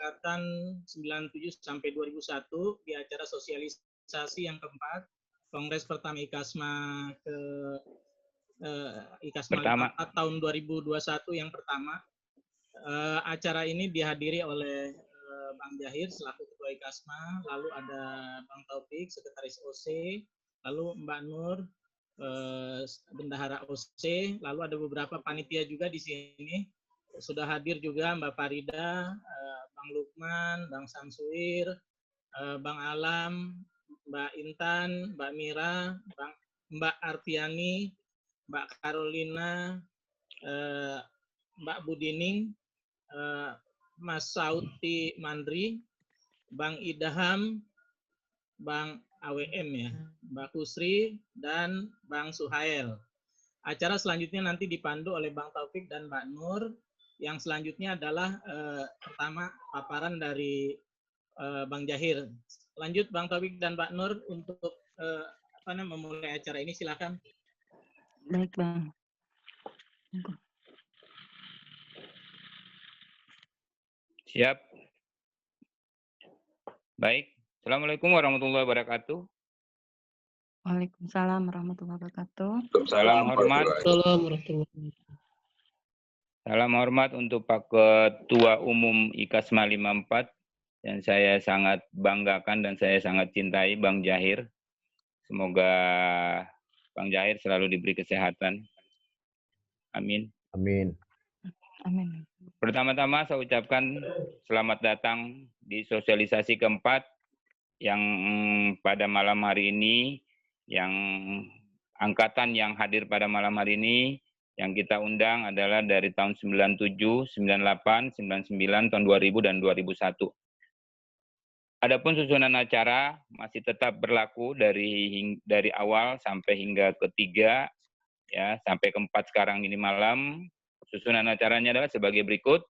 angkatan 97 sampai 2001 di acara sosialisasi yang keempat, Kongres pertama IKASMA ke IKASMA 54 tahun 2021 yang pertama. Acara ini dihadiri oleh Bang Jahir selaku Ketua IKASMA, lalu ada Bang Taufik, Sekretaris OC, lalu Mbak Nur, Bendahara OC, lalu ada beberapa panitia juga di sini. Sudah hadir juga Mbak Farida, Bang Lukman, Bang Samsuir, Bang Alam, Mbak Intan, Mbak Mira, Mbak Artiani, Mbak Carolina, Mbak Budining, Mas Sauti Mandri, Bang Idaham, Bang AWM ya, Mbak Kusri, dan Bang Suhail. Acara selanjutnya nanti dipandu oleh Bang Taufik dan Mbak Nur. Yang selanjutnya adalah pertama paparan dari Bang Jahir. Lanjut Bang Taufik dan Mbak Nur untuk memulai acara ini, silakan. Baik Bang. Siap. Baik. Assalamualaikum warahmatullahi wabarakatuh. Waalaikumsalam warahmatullahi wabarakatuh. Salam hormat. Salam hormat untuk Pak Ketua Umum IKASMA 54 yang saya sangat banggakan dan saya sangat cintai, Bang Jahir. Semoga Bang Jahir selalu diberi kesehatan. Amin. Amin. Amin. Pertama-tama saya ucapkan selamat datang di sosialisasi keempat yang pada malam hari ini, yang angkatan yang hadir pada malam hari ini, yang kita undang adalah dari tahun 97, 98, 99, tahun 2000, dan 2001. Adapun susunan acara masih tetap berlaku dari awal sampai hingga ketiga, ya, sampai keempat sekarang ini malam. Susunan acaranya adalah sebagai berikut.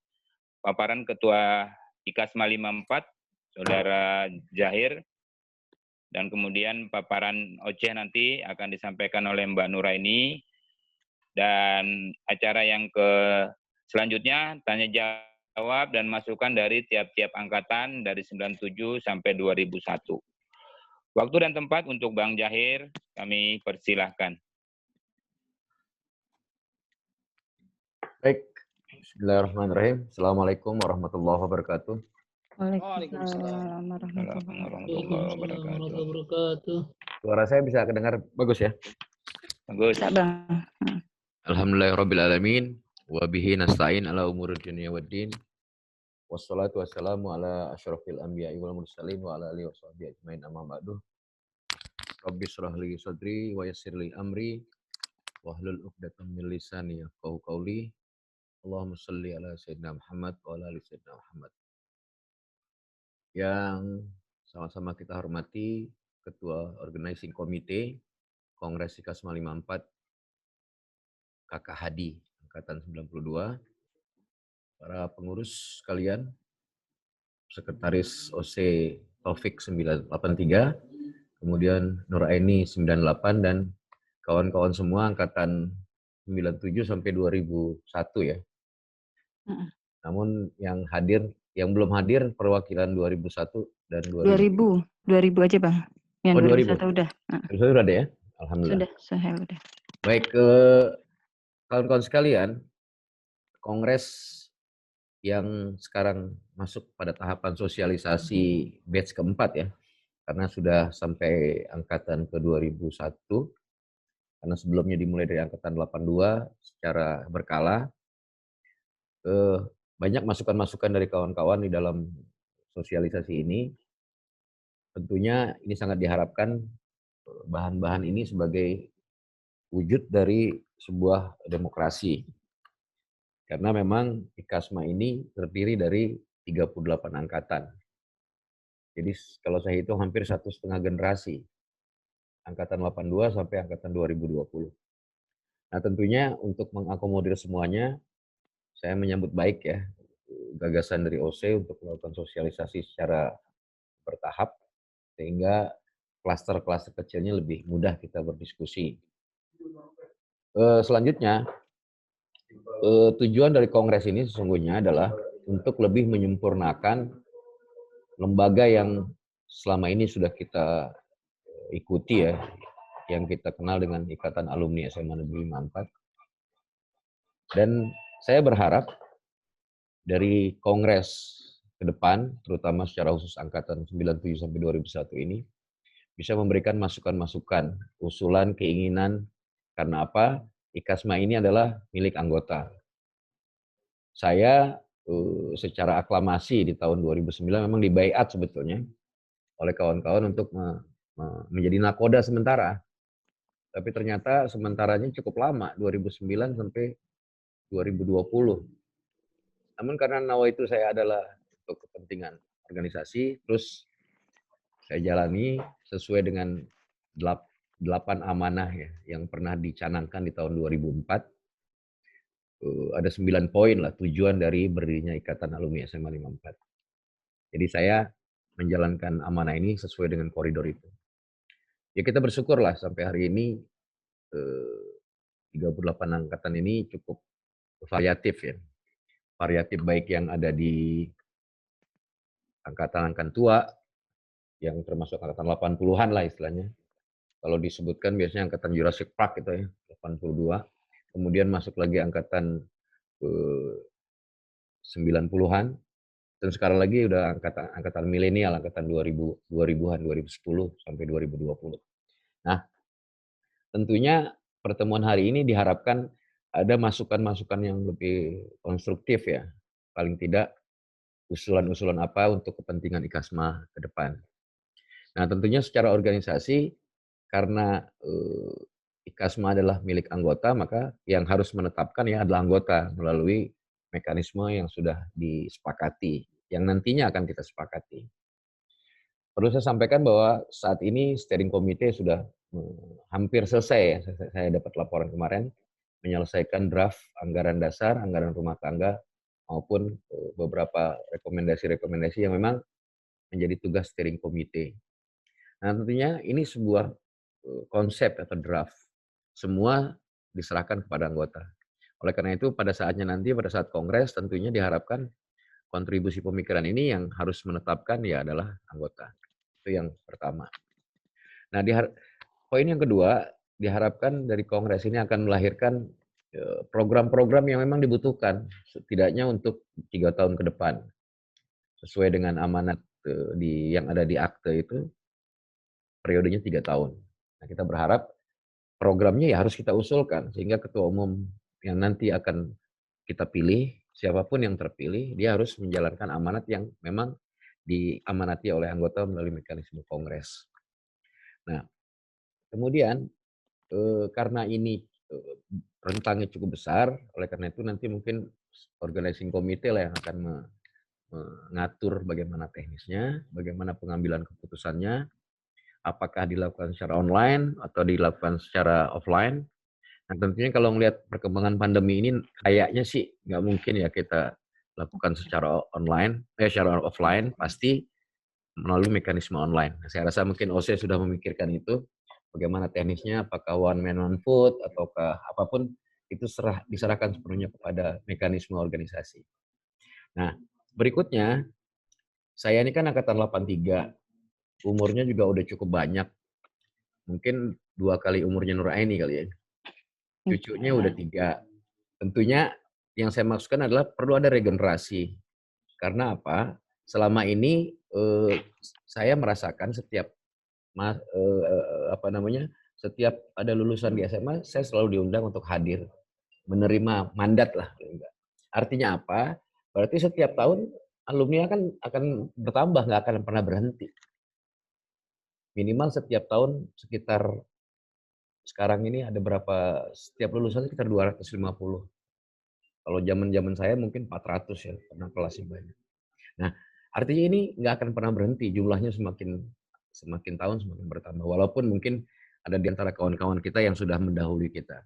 Paparan Ketua IKASMA 54, Saudara Jahir, dan kemudian paparan OC nanti akan disampaikan oleh Mbak Nuraini. Dan acara yang selanjutnya tanya jawab dan masukan dari tiap-tiap angkatan dari 97 sampai 2001. Waktu dan tempat untuk Bang Jahir kami persilahkan. Baik. Bismillahirrahmanirrahim. Assalamualaikum warahmatullahi wabarakatuh. Waalaikumsalam warahmatullahi wabarakatuh. Suara saya bisa kedengar bagus ya? Bagus. Bang. Alhamdulillahirrabbilalamin. Wa bihi nasta'in ala umuri dunya waddin. Wassalatu wassalamu ala asyrafil anbiya'i wal mursalin wa ala alihi washabihi ajmain amma ba'du. Rabbi shrah li sadri wa yassir li amri wahlul 'uqdatam min lisani yafqahu qawli. Allahumma shalli ala sayyidina Muhammad wa ala ali sayyidina Muhammad. Yang sama-sama kita hormati Ketua Organizing Committee Kongres IKASMA 54 Kakak Hadi Angkatan 92, para pengurus sekalian, Sekretaris OC Taufik 983, kemudian Nuraini 98, dan kawan-kawan semua Angkatan 97 sampai 2001 ya. Namun yang hadir, yang belum hadir perwakilan 2001 dan 2000 aja Bang. Yang 2001 udah. 2001 udah ada ya? Alhamdulillah. Sudah, udah. Baik, kawan-kawan sekalian, Kongres yang sekarang masuk pada tahapan sosialisasi batch keempat ya, karena sudah sampai angkatan ke 2001, karena sebelumnya dimulai dari angkatan 82 secara berkala. Banyak masukan-masukan dari kawan-kawan di dalam sosialisasi ini. Tentunya ini sangat diharapkan bahan-bahan ini sebagai wujud dari sebuah demokrasi. Karena memang IKASMA ini terdiri dari 38 angkatan. Jadi kalau saya hitung hampir 1,5 generasi. Angkatan 82 sampai angkatan 2020. Nah tentunya untuk mengakomodir semuanya, saya menyambut baik ya gagasan dari OC untuk melakukan sosialisasi secara bertahap, sehingga klaster-klaster kecilnya lebih mudah kita berdiskusi. Selanjutnya, tujuan dari kongres ini sesungguhnya adalah untuk lebih menyempurnakan lembaga yang selama ini sudah kita ikuti ya, yang kita kenal dengan Ikatan Alumni SMA Negeri 54. Dan saya berharap dari kongres ke depan, terutama secara khusus angkatan 97 sampai 2001 ini, bisa memberikan masukan-masukan, usulan, keinginan, karena apa? IKASMA ini adalah milik anggota. Saya secara aklamasi di tahun 2009 memang dibaiat sebetulnya oleh kawan-kawan untuk menjadi nakoda sementara. Tapi ternyata sementaranya cukup lama, 2009 sampai 2020. Namun karena nawaitu saya adalah untuk kepentingan organisasi, terus saya jalani sesuai dengan 8 amanah ya, yang pernah dicanangkan di tahun 2004. Ada 9 poin lah tujuan dari berdirinya Ikatan Alumni SMA 54. Jadi saya menjalankan amanah ini sesuai dengan koridor itu. Ya kita bersyukurlah sampai hari ini 38 angkatan ini cukup variatif ya. Variatif baik yang ada di angkatan tua, yang termasuk angkatan 80-an lah istilahnya. Kalau disebutkan biasanya angkatan Jurassic Park itu ya, 82. Kemudian masuk lagi angkatan 90-an. Dan sekarang lagi udah angkatan milenial, angkatan 2000-an, 2010 sampai 2020. Nah, tentunya pertemuan hari ini diharapkan ada masukan-masukan yang lebih konstruktif ya. Paling tidak usulan-usulan apa untuk kepentingan IKASMA ke depan. Nah, tentunya secara organisasi, karena IKASMA adalah milik anggota, maka yang harus menetapkan ya adalah anggota melalui mekanisme yang sudah disepakati, yang nantinya akan kita sepakati. Perlu saya sampaikan bahwa saat ini steering committee sudah hampir selesai ya, saya dapat laporan kemarin, menyelesaikan draft anggaran dasar, anggaran rumah tangga, maupun beberapa rekomendasi-rekomendasi yang memang menjadi tugas steering committee. Nah tentunya ini sebuah konsep atau draft, semua diserahkan kepada anggota. Oleh karena itu pada saatnya nanti, pada saat kongres tentunya diharapkan kontribusi pemikiran ini yang harus menetapkan ya adalah anggota. Itu yang pertama. Nah, poin yang kedua, diharapkan dari kongres ini akan melahirkan program-program yang memang dibutuhkan, setidaknya untuk 3 tahun ke depan. Sesuai dengan amanat yang ada di akte itu, periodenya 3 tahun. Nah, kita berharap programnya ya harus kita usulkan, sehingga ketua umum yang nanti akan kita pilih, siapapun yang terpilih, dia harus menjalankan amanat yang memang diamanati oleh anggota melalui mekanisme kongres. Nah, kemudian karena ini rentangnya cukup besar, oleh karena itu nanti mungkin organizing committee lah yang akan mengatur bagaimana teknisnya, bagaimana pengambilan keputusannya, apakah dilakukan secara online atau dilakukan secara offline. Nah tentunya kalau melihat perkembangan pandemi ini kayaknya sih nggak mungkin ya kita lakukan secara online, secara offline, pasti melalui mekanisme online. Nah, saya rasa mungkin OC sudah memikirkan itu, bagaimana teknisnya, apakah one man one vote, ataukah apapun, itu diserahkan sepenuhnya kepada mekanisme organisasi. Nah, berikutnya, saya ini kan angkatan 83, umurnya juga udah cukup banyak, mungkin 2 kali umurnya Nur Aini kali ya. Cucunya udah 3. Tentunya yang saya maksudkan adalah perlu ada regenerasi. Karena apa? Selama ini saya merasakan setiap setiap ada lulusan di SMA, saya selalu diundang untuk hadir, menerima mandat lah. Artinya apa? Berarti setiap tahun alumni akan bertambah, nggak akan pernah berhenti. Minimal setiap tahun sekitar, sekarang ini ada berapa, setiap lulusan sekitar 250. Kalau zaman saya mungkin 400 ya, karena kelasnya banyak. Nah, artinya ini nggak akan pernah berhenti, jumlahnya semakin tahun semakin bertambah. Walaupun mungkin ada di antara kawan-kawan kita yang sudah mendahului kita.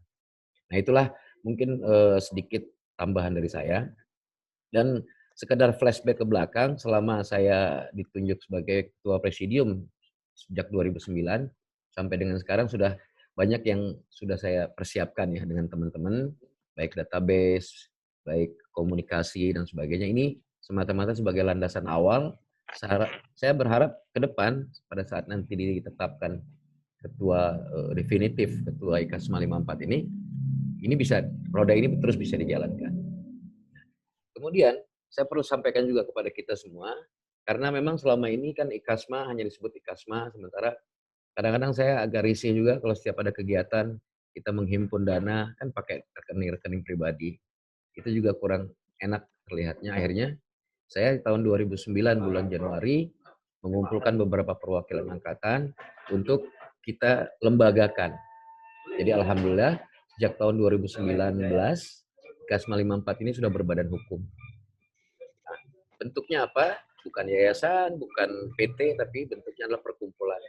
Nah itulah mungkin sedikit tambahan dari saya. Dan sekedar flashback ke belakang, selama saya ditunjuk sebagai Ketua Presidium sejak 2009, sampai dengan sekarang sudah banyak yang sudah saya persiapkan ya dengan teman-teman, baik database, baik komunikasi dan sebagainya. Ini semata-mata sebagai landasan awal saya berharap ke depan pada saat nanti ditetapkan ketua definitif, ketua IKASMA 54 ini bisa, roda ini terus bisa dijalankan. Kemudian saya perlu sampaikan juga kepada kita semua, karena memang selama ini kan IKASMA hanya disebut IKASMA, sementara kadang-kadang saya agak risih juga kalau setiap ada kegiatan kita menghimpun dana kan pakai rekening pribadi. Itu juga kurang enak terlihatnya. Akhirnya saya tahun 2009 bulan Januari mengumpulkan beberapa perwakilan angkatan untuk kita lembagakan. Jadi alhamdulillah sejak tahun 2019 IKASMA 54 ini sudah berbadan hukum. Nah, bentuknya apa? Bukan yayasan, bukan PT, tapi bentuknya adalah perkumpulan.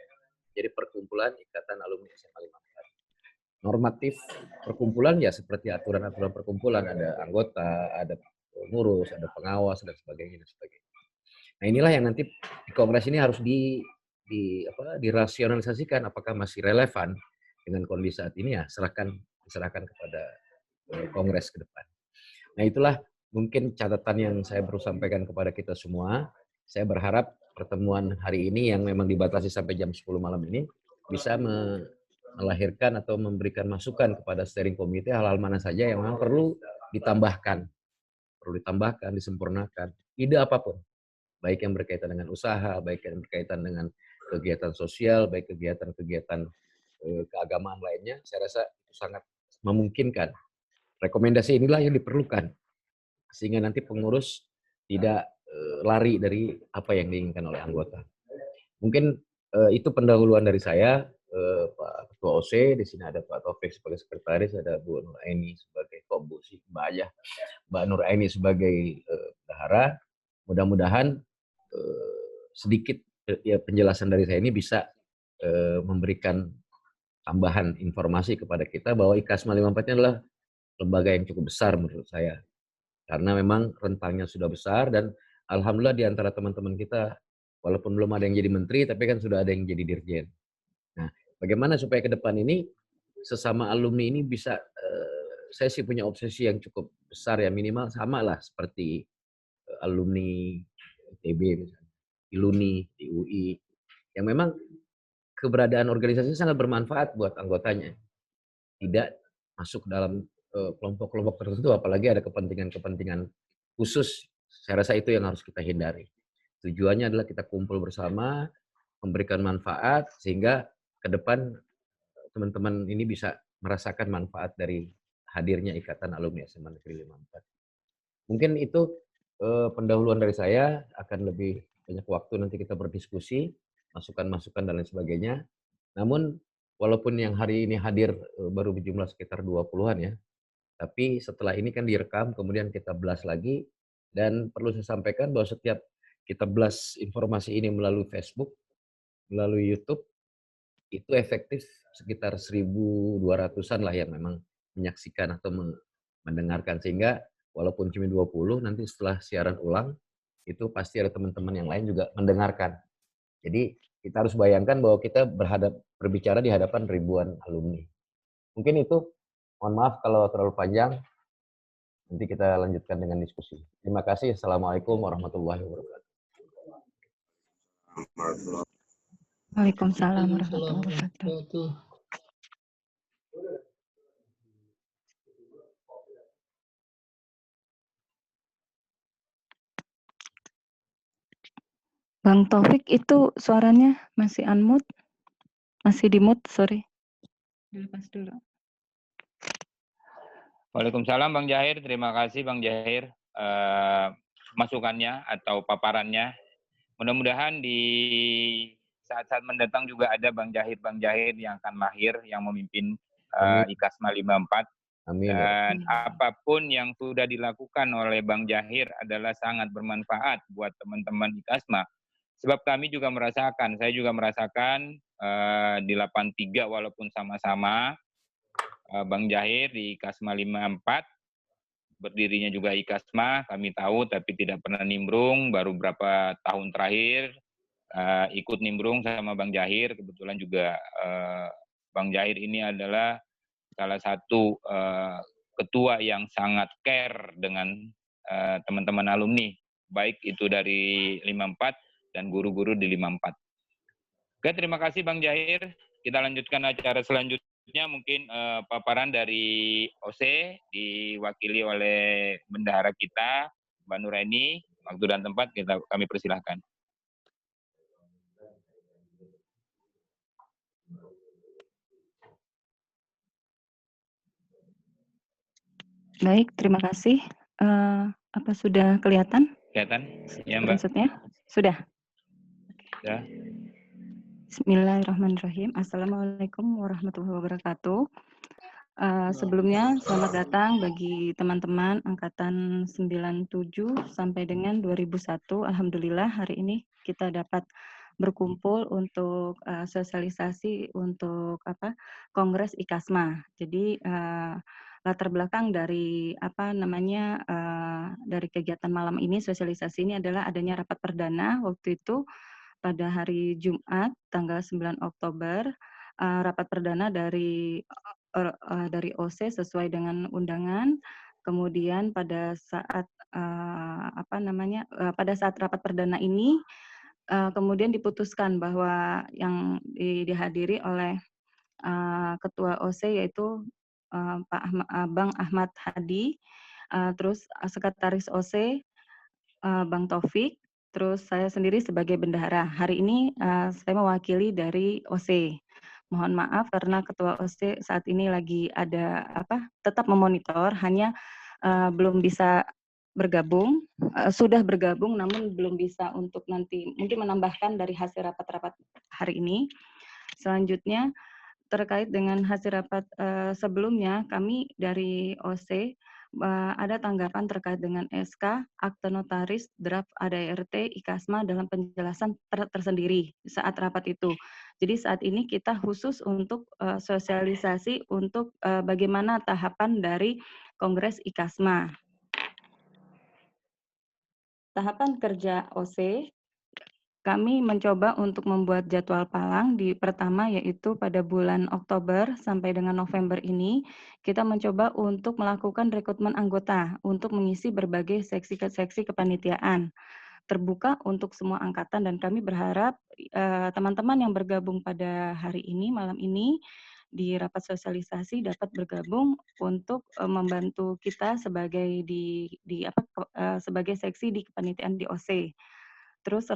Jadi perkumpulan Ikatan Alumni SMA 54. Normatif perkumpulan ya seperti aturan-aturan perkumpulan, ada anggota, ada pengurus, ada pengawas dan sebagainya. Nah, inilah yang nanti di kongres ini harus dirasionalisasikan apakah masih relevan dengan kondisi saat ini, ya diserahkan kepada kongres ke depan. Nah, itulah mungkin catatan yang saya perlu sampaikan kepada kita semua. Saya berharap pertemuan hari ini yang memang dibatasi sampai jam 10 malam ini bisa melahirkan atau memberikan masukan kepada steering committee hal-hal mana saja yang memang perlu ditambahkan, disempurnakan, ide apapun, baik yang berkaitan dengan usaha, baik yang berkaitan dengan kegiatan sosial, baik kegiatan-kegiatan keagamaan lainnya, saya rasa itu sangat memungkinkan. Rekomendasi inilah yang diperlukan, sehingga nanti pengurus tidak lari dari apa yang diinginkan oleh anggota. Mungkin itu pendahuluan dari saya, Pak Ketua OC, di sini ada Pak Taufik sebagai sekretaris, ada Bu Nur Aini sebagai kombusi, Mbak Nur Aini sebagai bendahara. Mudah-mudahan sedikit ya penjelasan dari saya ini bisa memberikan tambahan informasi kepada kita bahwa IKASMA 54 ini adalah lembaga yang cukup besar menurut saya. Karena memang rentangnya sudah besar dan alhamdulillah di antara teman-teman kita walaupun belum ada yang jadi menteri tapi kan sudah ada yang jadi dirjen. Nah, bagaimana supaya ke depan ini sesama alumni ini bisa saya sih punya obsesi yang cukup besar ya, minimal sama lah seperti alumni ITB misalnya, ILUNI, di UI, yang memang keberadaan organisasi sangat bermanfaat buat anggotanya. Tidak masuk dalam kelompok-kelompok tertentu, apalagi ada kepentingan-kepentingan khusus. Saya rasa itu yang harus kita hindari. Tujuannya adalah kita kumpul bersama, memberikan manfaat, sehingga ke depan teman-teman ini bisa merasakan manfaat dari hadirnya Ikatan Alumni SMA Negeri 54. Mungkin itu pendahuluan dari saya, akan lebih banyak waktu nanti kita berdiskusi, masukan-masukan dan lain sebagainya. Namun walaupun yang hari ini hadir baru berjumlah sekitar 20-an ya, tapi setelah ini kan direkam, kemudian kita blast lagi, dan perlu saya sampaikan bahwa setiap kita blast informasi ini melalui Facebook, melalui YouTube, itu efektif sekitar 1.200-an lah yang memang menyaksikan atau mendengarkan, sehingga walaupun cuma 20, nanti setelah siaran ulang, itu pasti ada teman-teman yang lain juga mendengarkan. Jadi kita harus bayangkan bahwa kita berbicara di hadapan ribuan alumni. Mungkin itu, mohon maaf kalau terlalu panjang, nanti kita lanjutkan dengan diskusi. Terima kasih. Assalamualaikum warahmatullahi wabarakatuh. Waalaikumsalam warahmatullahi wabarakatuh. Bang Taufik itu suaranya masih unmute? Masih di mute, sorry. Dilepas dulu. Waalaikumsalam Bang Jahir, terima kasih Bang Jahir masukannya atau paparannya. Mudah-mudahan di saat-saat mendatang juga ada Bang Jahir yang akan lahir, yang memimpin IKASMA 54. Amin. Dan apapun yang sudah dilakukan oleh Bang Jahir adalah sangat bermanfaat buat teman-teman IKASMA. Sebab kami juga merasakan, saya juga merasakan di 83 walaupun sama-sama Bang Jahir di IKASMA 54, berdirinya juga IKASMA, kami tahu tapi tidak pernah nimbrung, baru berapa tahun terakhir ikut nimbrung sama Bang Jahir. Kebetulan juga Bang Jahir ini adalah salah satu ketua yang sangat care dengan teman-teman alumni, baik itu dari 54 dan guru-guru di 54. Oke, terima kasih Bang Jahir. Kita lanjutkan acara selanjutnya, mungkin paparan dari OC diwakili oleh bendahara kita, Mbak Nuraini. Waktu dan tempat kami persilahkan. Baik, terima kasih. Apa sudah kelihatan? Kelihatan? Ya, Mbak. Screenshot-nya? Sudah. Ya. Bismillahirrahmanirrahim. Assalamualaikum warahmatullahi wabarakatuh. Sebelumnya selamat datang bagi teman-teman angkatan 97 sampai dengan 2001. Alhamdulillah hari ini kita dapat berkumpul untuk sosialisasi untuk Kongres IKASMA. Jadi latar belakang dari dari kegiatan malam ini, sosialisasi ini adalah adanya rapat perdana waktu itu pada hari Jumat tanggal 9 Oktober. Rapat perdana dari OC sesuai dengan undangan. Kemudian pada saat pada saat rapat perdana ini kemudian diputuskan bahwa yang dihadiri oleh Ketua OC yaitu Bang Ahmad Hadi, terus Sekretaris OC Bang Taufik, terus saya sendiri sebagai bendahara. Hari ini saya mewakili dari OC. Mohon maaf karena Ketua OC saat ini lagi ada tetap memonitor, hanya belum bisa bergabung, sudah bergabung namun belum bisa untuk nanti mungkin menambahkan dari hasil rapat-rapat hari ini. Selanjutnya terkait dengan hasil rapat sebelumnya, kami dari OC ada tanggapan terkait dengan SK, akte notaris, draft ADRT, IKASMA dalam penjelasan tersendiri saat rapat itu. Jadi saat ini kita khusus untuk sosialisasi untuk bagaimana tahapan dari Kongres IKASMA. Tahapan kerja OC, kami mencoba untuk membuat jadwal palang di pertama yaitu pada bulan Oktober sampai dengan November ini kita mencoba untuk melakukan rekrutmen anggota untuk mengisi berbagai seksi kepanitiaan terbuka untuk semua angkatan dan kami berharap teman-teman yang bergabung pada hari ini malam ini di rapat sosialisasi dapat bergabung untuk membantu kita sebagai sebagai seksi di kepanitiaan di OC. Terus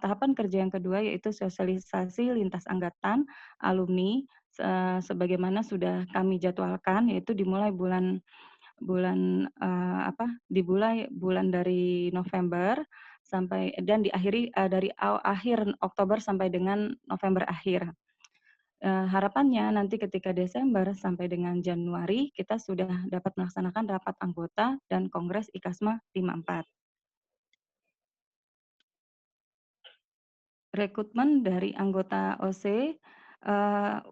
tahapan kerja yang kedua yaitu sosialisasi lintas angkatan alumni sebagaimana sudah kami jadwalkan yaitu dimulai bulan dari November sampai dan diakhiri dari akhir Oktober sampai dengan November akhir. Harapannya nanti ketika Desember sampai dengan Januari kita sudah dapat melaksanakan rapat anggota dan Kongres IKASMA 54. Rekrutmen dari anggota OC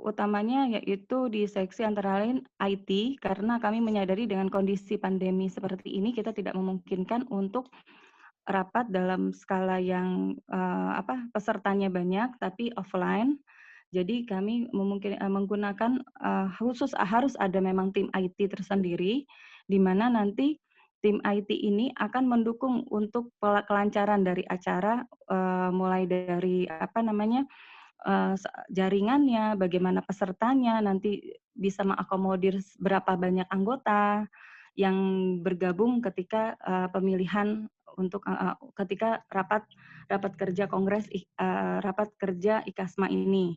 utamanya yaitu di seksi antara lain IT karena kami menyadari dengan kondisi pandemi seperti ini kita tidak memungkinkan untuk rapat dalam skala yang pesertanya banyak tapi offline. Jadi kami menggunakan harus ada memang tim IT tersendiri di mana nanti tim IT ini akan mendukung untuk kelancaran dari acara mulai dari jaringannya, bagaimana pesertanya, nanti bisa mengakomodir berapa banyak anggota yang bergabung ketika pemilihan untuk ketika rapat kerja Kongres rapat kerja IKASMA ini.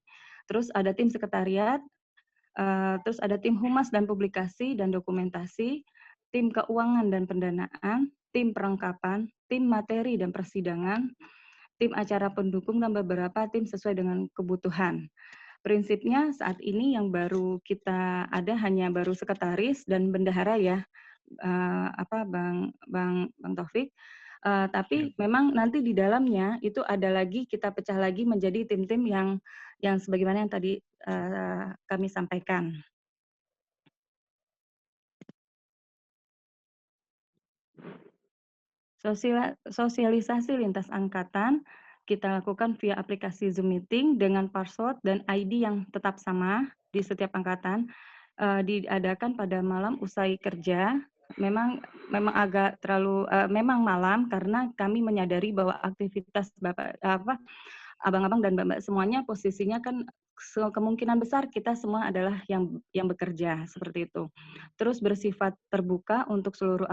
Terus ada tim sekretariat, terus ada tim humas dan publikasi dan dokumentasi, tim keuangan dan pendanaan, tim perlengkapan, tim materi dan persidangan, tim acara pendukung dan beberapa tim sesuai dengan kebutuhan. Prinsipnya saat ini yang baru kita ada hanya baru sekretaris dan bendahara ya, Bang Taufik. Tapi memang nanti di dalamnya itu ada lagi kita pecah lagi menjadi tim-tim yang sebagaimana yang tadi kami sampaikan. Sosialisasi lintas angkatan kita lakukan via aplikasi Zoom Meeting dengan password dan ID yang tetap sama di setiap angkatan. Diadakan pada malam usai kerja memang agak terlalu memang malam karena kami menyadari bahwa aktivitas abang-abang dan mbak-mbak semuanya posisinya kan kemungkinan besar kita semua adalah yang bekerja seperti itu. Terus bersifat terbuka untuk seluruh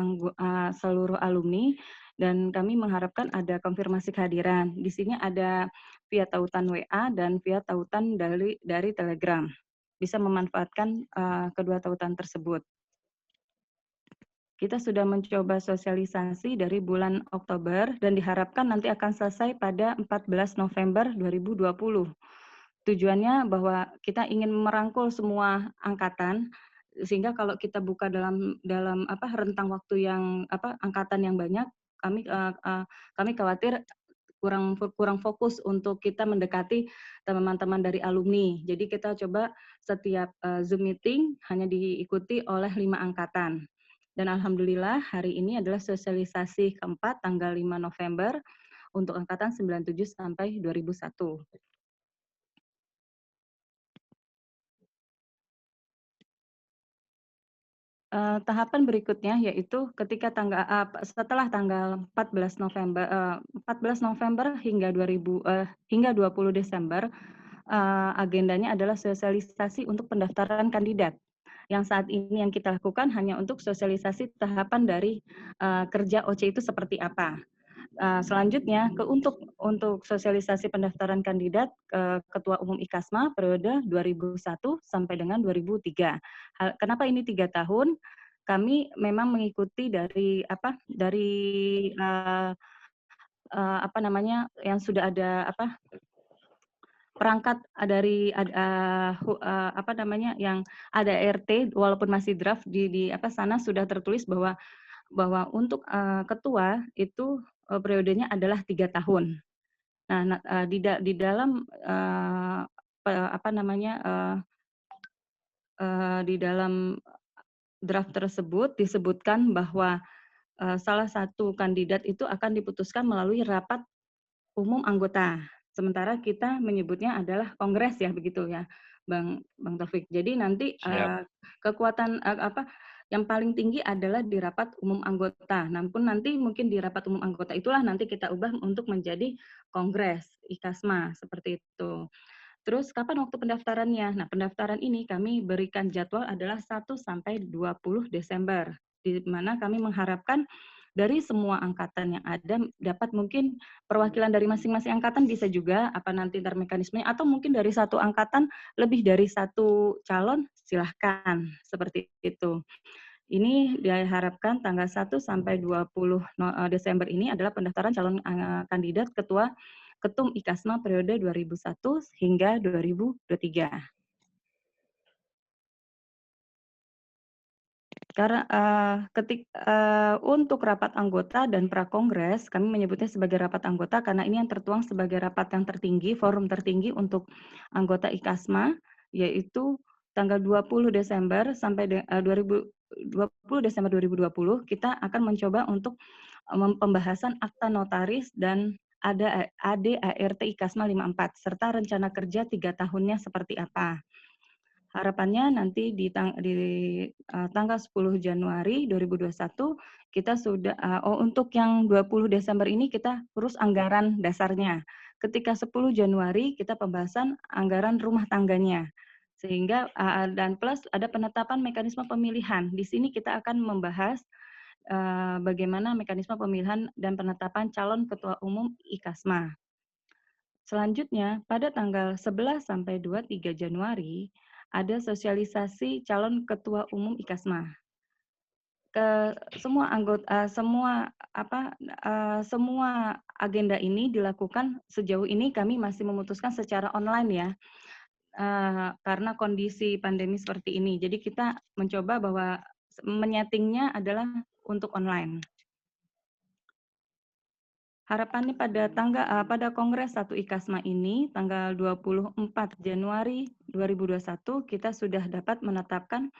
alumni dan kami mengharapkan ada konfirmasi kehadiran. Di sini ada via tautan WA dan via tautan dari Telegram. Bisa memanfaatkan kedua tautan tersebut. Kita sudah mencoba sosialisasi dari bulan Oktober dan diharapkan nanti akan selesai pada 14 November 2020. Tujuannya bahwa kita ingin merangkul semua angkatan sehingga kalau kita buka dalam rentang waktu yang angkatan yang banyak, kami khawatir kurang fokus untuk kita mendekati teman-teman dari alumni. Jadi kita coba setiap Zoom meeting hanya diikuti oleh 5 angkatan. Dan alhamdulillah hari ini adalah sosialisasi keempat tanggal 5 November untuk angkatan 97 sampai 2001. Tahapan berikutnya yaitu ketika setelah tanggal 14 November hingga 20 Desember, agendanya adalah sosialisasi untuk pendaftaran kandidat. Yang saat ini yang kita lakukan hanya untuk sosialisasi tahapan dari kerja OC itu seperti apa. Selanjutnya untuk sosialisasi pendaftaran kandidat Ketua Umum IKASMA periode 2001 sampai dengan 2003. Kenapa ini 3 tahun? Kami memang mengikuti dari yang sudah ada perangkat dari yang ada RT walaupun masih draft di sana sudah tertulis bahwa untuk ketua itu periodenya adalah 3 tahun. Nah, di dalam di dalam draft tersebut disebutkan bahwa salah satu kandidat itu akan diputuskan melalui rapat umum anggota. Sementara kita menyebutnya adalah kongres ya begitu ya, Bang Taufik. Jadi nanti kekuatan yang paling tinggi adalah di rapat umum anggota. Namun nanti mungkin di rapat umum anggota itulah nanti kita ubah untuk menjadi kongres IKASMA seperti itu. Terus kapan waktu pendaftarannya? Nah, pendaftaran ini kami berikan jadwal adalah 1 sampai 20 Desember, di mana kami mengharapkan dari semua angkatan yang ada dapat mungkin perwakilan dari masing-masing angkatan bisa juga nanti mekanismenya atau mungkin dari satu angkatan lebih dari satu calon silahkan seperti itu. Ini diharapkan tanggal 1 sampai 20 Desember ini adalah pendaftaran calon kandidat Ketum IKASMA periode 2001 hingga 2023. Karena untuk rapat anggota dan prakongres, kami menyebutnya sebagai rapat anggota karena ini yang tertuang sebagai rapat yang tertinggi, forum tertinggi untuk anggota IKASMA, yaitu tanggal 20 Desember sampai 20 Desember 2020, kita akan mencoba untuk pembahasan akta notaris dan ada ADART IKASMA 54, serta rencana kerja 3 tahunnya seperti apa. Harapannya nanti di tanggal 10 Januari 2021 kita sudah untuk yang 20 Desember ini kita urus anggaran dasarnya. Ketika 10 Januari kita pembahasan anggaran rumah tangganya. Sehingga dan plus ada penetapan mekanisme pemilihan. Di sini kita akan membahas bagaimana mekanisme pemilihan dan penetapan calon ketua umum IKASMA. Selanjutnya, pada tanggal 11 sampai 23 Januari ada sosialisasi calon ketua umum IKASMA. Semua anggota semua agenda ini dilakukan sejauh ini kami masih memutuskan secara online ya. Karena kondisi pandemi seperti ini. Jadi kita mencoba bahwa menyetingnya adalah untuk online. Harapannya pada Kongres 1 IKASMA ini tanggal 24 Januari 2021 kita sudah dapat menetapkan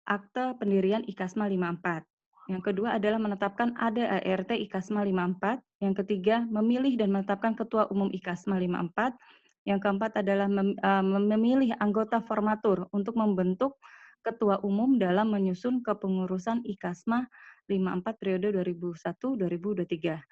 akte pendirian IKASMA 54. Yang kedua adalah menetapkan ADART IKASMA 54. Yang ketiga memilih dan menetapkan ketua umum IKASMA 54. Yang keempat adalah memilih anggota formatur untuk membentuk Ketua Umum dalam menyusun kepengurusan IKASMA 54 periode 2001-2023.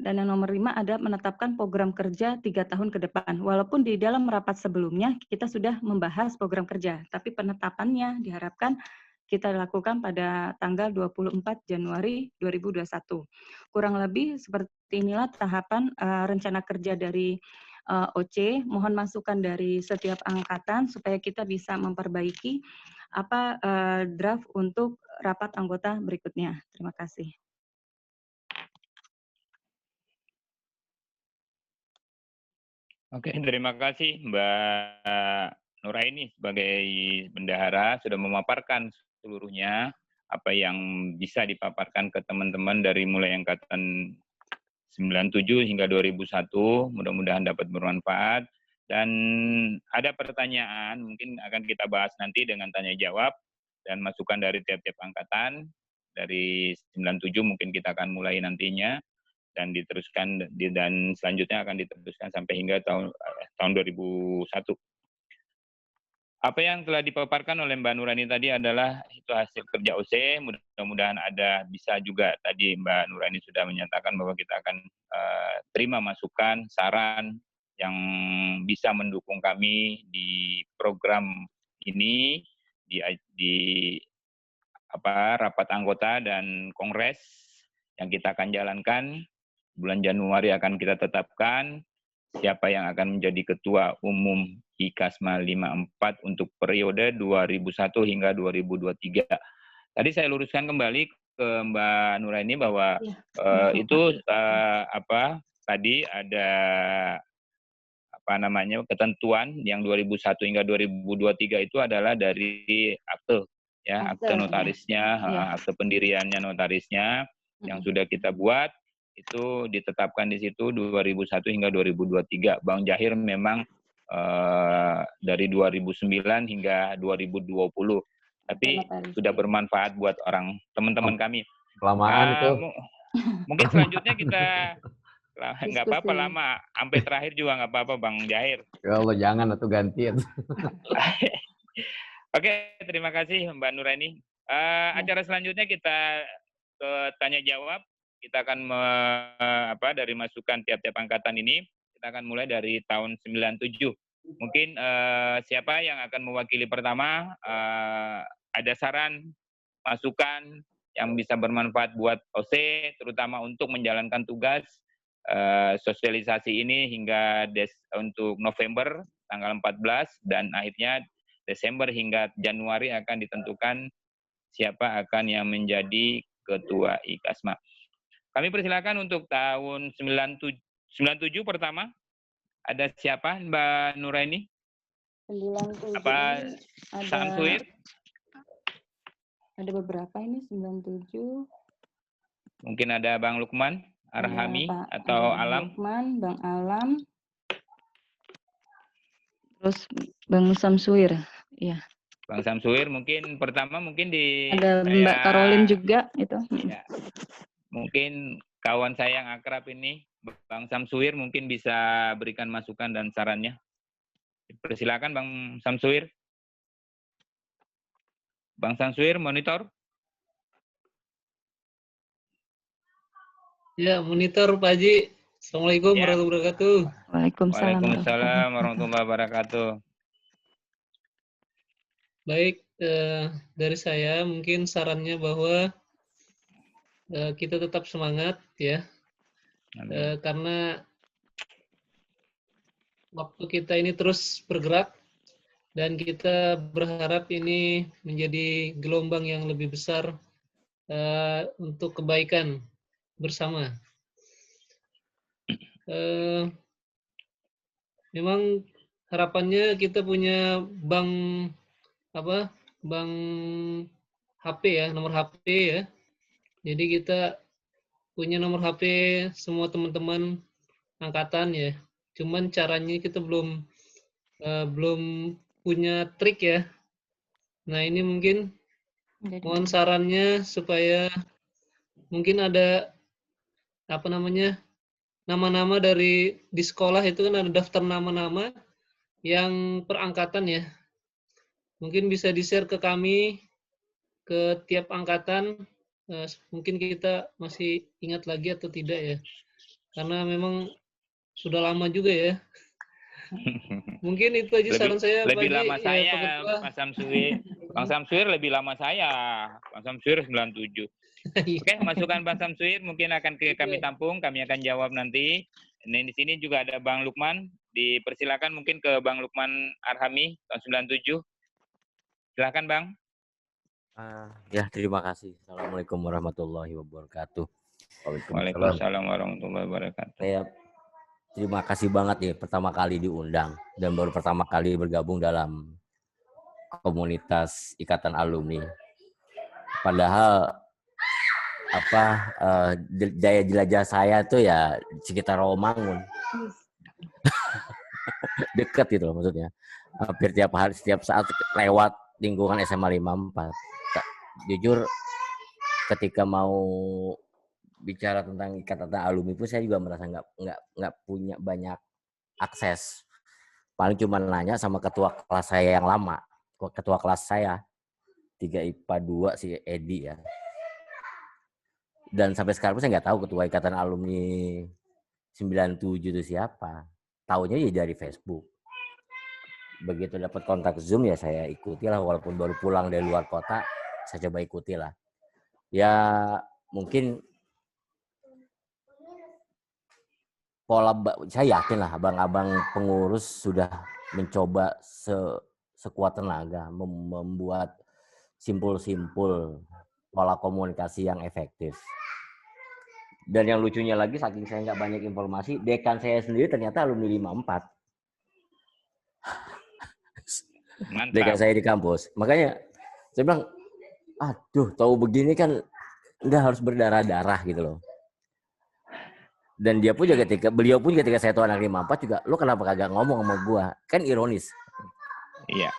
Dan yang nomor 5 ada menetapkan program kerja 3 tahun ke depan. Walaupun di dalam rapat sebelumnya kita sudah membahas program kerja, tapi penetapannya diharapkan kita lakukan pada tanggal 24 Januari 2021. Kurang lebih seperti inilah tahapan rencana kerja dari OC. Mohon masukan dari setiap angkatan supaya kita bisa memperbaiki apa draft untuk rapat anggota berikutnya. Terima kasih. Oke, terima kasih Mbak Nuraini sebagai bendahara sudah memaparkan seluruhnya apa yang bisa dipaparkan ke teman-teman dari mulai angkatan 97 hingga 2001. Mudah-mudahan dapat bermanfaat. Dan ada pertanyaan mungkin akan kita bahas nanti dengan tanya jawab dan masukan dari tiap-tiap angkatan. Dari 97 mungkin kita akan mulai nantinya dan diteruskan dan selanjutnya akan diteruskan sampai hingga tahun 2001. Apa yang telah dipaparkan oleh Mbak Nurani tadi adalah itu hasil kerja OC. Mudah-mudahan ada bisa juga tadi Mbak Nurani sudah menyatakan bahwa kita akan terima masukan, saran yang bisa mendukung kami di program ini di rapat anggota dan kongres yang kita akan jalankan. Bulan Januari akan kita tetapkan siapa yang akan menjadi Ketua Umum IKASMA 54 untuk periode 2001 hingga 2023. Tadi saya luruskan kembali ke Mbak Nuraini bahwa tadi ada ketentuan yang 2001 hingga 2023 itu adalah dari akte akte notarisnya, akte pendiriannya notarisnya yang sudah kita buat. Itu ditetapkan di situ 2001 hingga 2023. Bang Jahir memang dari 2009 hingga 2020. Tapi sudah bermanfaat buat teman-teman kami. Kelamaan itu. Mungkin selanjutnya kita nggak apa-apa lama. Sampai terakhir juga nggak apa-apa Bang Jahir. Ya Allah, jangan atau gantian. Oke, terima kasih Mbak Nuraini. Acara selanjutnya kita ke tanya jawab. Kita akan dari masukan tiap-tiap angkatan ini, kita akan mulai dari tahun 97. Mungkin siapa yang akan mewakili pertama, ada saran, masukan yang bisa bermanfaat buat OC, terutama untuk menjalankan tugas sosialisasi ini hingga untuk November tanggal 14 dan akhirnya Desember hingga Januari akan ditentukan siapa akan yang menjadi Ketua IKASMA. Kami persilakan untuk tahun 97 pertama. Ada siapa Mbak Nuraini? 97 apa ada Samsuir? Ada beberapa ini 97. Mungkin ada Bang Lukman, Arhami, atau Alam? Lukman, Bang Alam. Terus Bang Samsuir. Iya. Bang Samsuir mungkin pertama di ada Mbak Karolin juga itu. Ya. Mungkin kawan saya yang akrab ini, Bang Samsuir mungkin bisa berikan masukan dan sarannya. Persilakan Bang Samsuir. Bang Samsuir, monitor. Ya, monitor Pak Haji. Assalamualaikum warahmatullahi wabarakatuh. Waalaikumsalam warahmatullahi wabarakatuh. Baik, dari saya mungkin sarannya bahwa kita tetap semangat ya, karena waktu kita ini terus bergerak dan kita berharap ini menjadi gelombang yang lebih besar untuk kebaikan bersama. Memang harapannya kita punya bank HP ya, nomor HP ya. Jadi kita punya nomor HP semua teman-teman angkatan ya. Cuman caranya kita belum punya trik ya. Nah ini mungkin mohon sarannya supaya mungkin ada nama-nama dari di sekolah itu kan ada daftar nama-nama yang per angkatan ya. Mungkin bisa di-share ke kami, ke tiap angkatan, mungkin kita masih ingat lagi atau tidak ya. Karena memang sudah lama juga ya. Mungkin itu aja saran saya, Pak lebih Haji, lama ya, saya, Pak Ketua. Pak Samsuir. Bang Samsuir lebih lama saya. Bang Samsuir 97. Oke, masukan Bang Samsuir mungkin akan kami tampung, kami akan jawab nanti. Ini di sini juga ada Bang Lukman. Dipersilakan mungkin ke Bang Lukman Arhami tahun 97. Silakan Bang. Ya, terima kasih. Assalamualaikum warahmatullahi wabarakatuh. Waalaikumsalam warahmatullahi wabarakatuh. Saya terima kasih banget ya pertama kali diundang dan baru pertama kali bergabung dalam komunitas Ikatan Alumni. Padahal daya jelajah saya tuh ya sekitar Rawamangun. Dekat gitu loh maksudnya. Hampir tiap hari, setiap saat lewat lingkungan SMA 54. Jujur ketika mau bicara tentang Ikatan Alumni pun saya juga merasa nggak punya banyak akses. Paling cuma nanya sama ketua kelas saya yang lama, ketua kelas saya 3 IPA 2 si Edi ya. Dan sampai sekarang pun saya nggak tahu ketua Ikatan Alumni 97 itu siapa. Taunya ya dari Facebook. Begitu dapat kontak Zoom ya saya ikuti lah, walaupun baru pulang dari luar kota, saya coba ikuti lah. Ya mungkin saya yakin lah abang-abang pengurus sudah mencoba sekuat tenaga membuat simpul-simpul pola komunikasi yang efektif. Dan yang lucunya lagi, saking saya nggak banyak informasi, dekan saya sendiri ternyata alumni 54. Mantap. Dekan saya di kampus. Makanya saya bilang, aduh, tahu begini kan nggak harus berdarah-darah gitu loh. Dan beliau pun ketika saya tahu anak 54 juga, lo kenapa kagak ngomong sama gua? Kan ironis. Iya.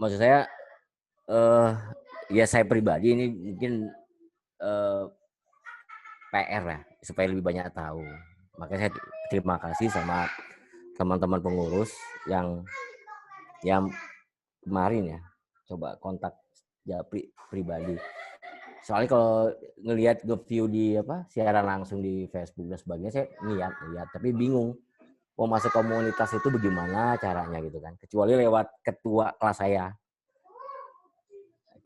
Maksud saya, ya saya pribadi ini mungkin PR lah, supaya lebih banyak tahu. Makanya saya terima kasih sama teman-teman pengurus yang kemarin ya, coba kontak pribadi. Soalnya kalau ngelihat nge-view di siaran langsung di Facebook dan sebagainya, saya lihat tapi bingung mau masuk komunitas itu bagaimana caranya gitu kan, kecuali lewat ketua kelas saya,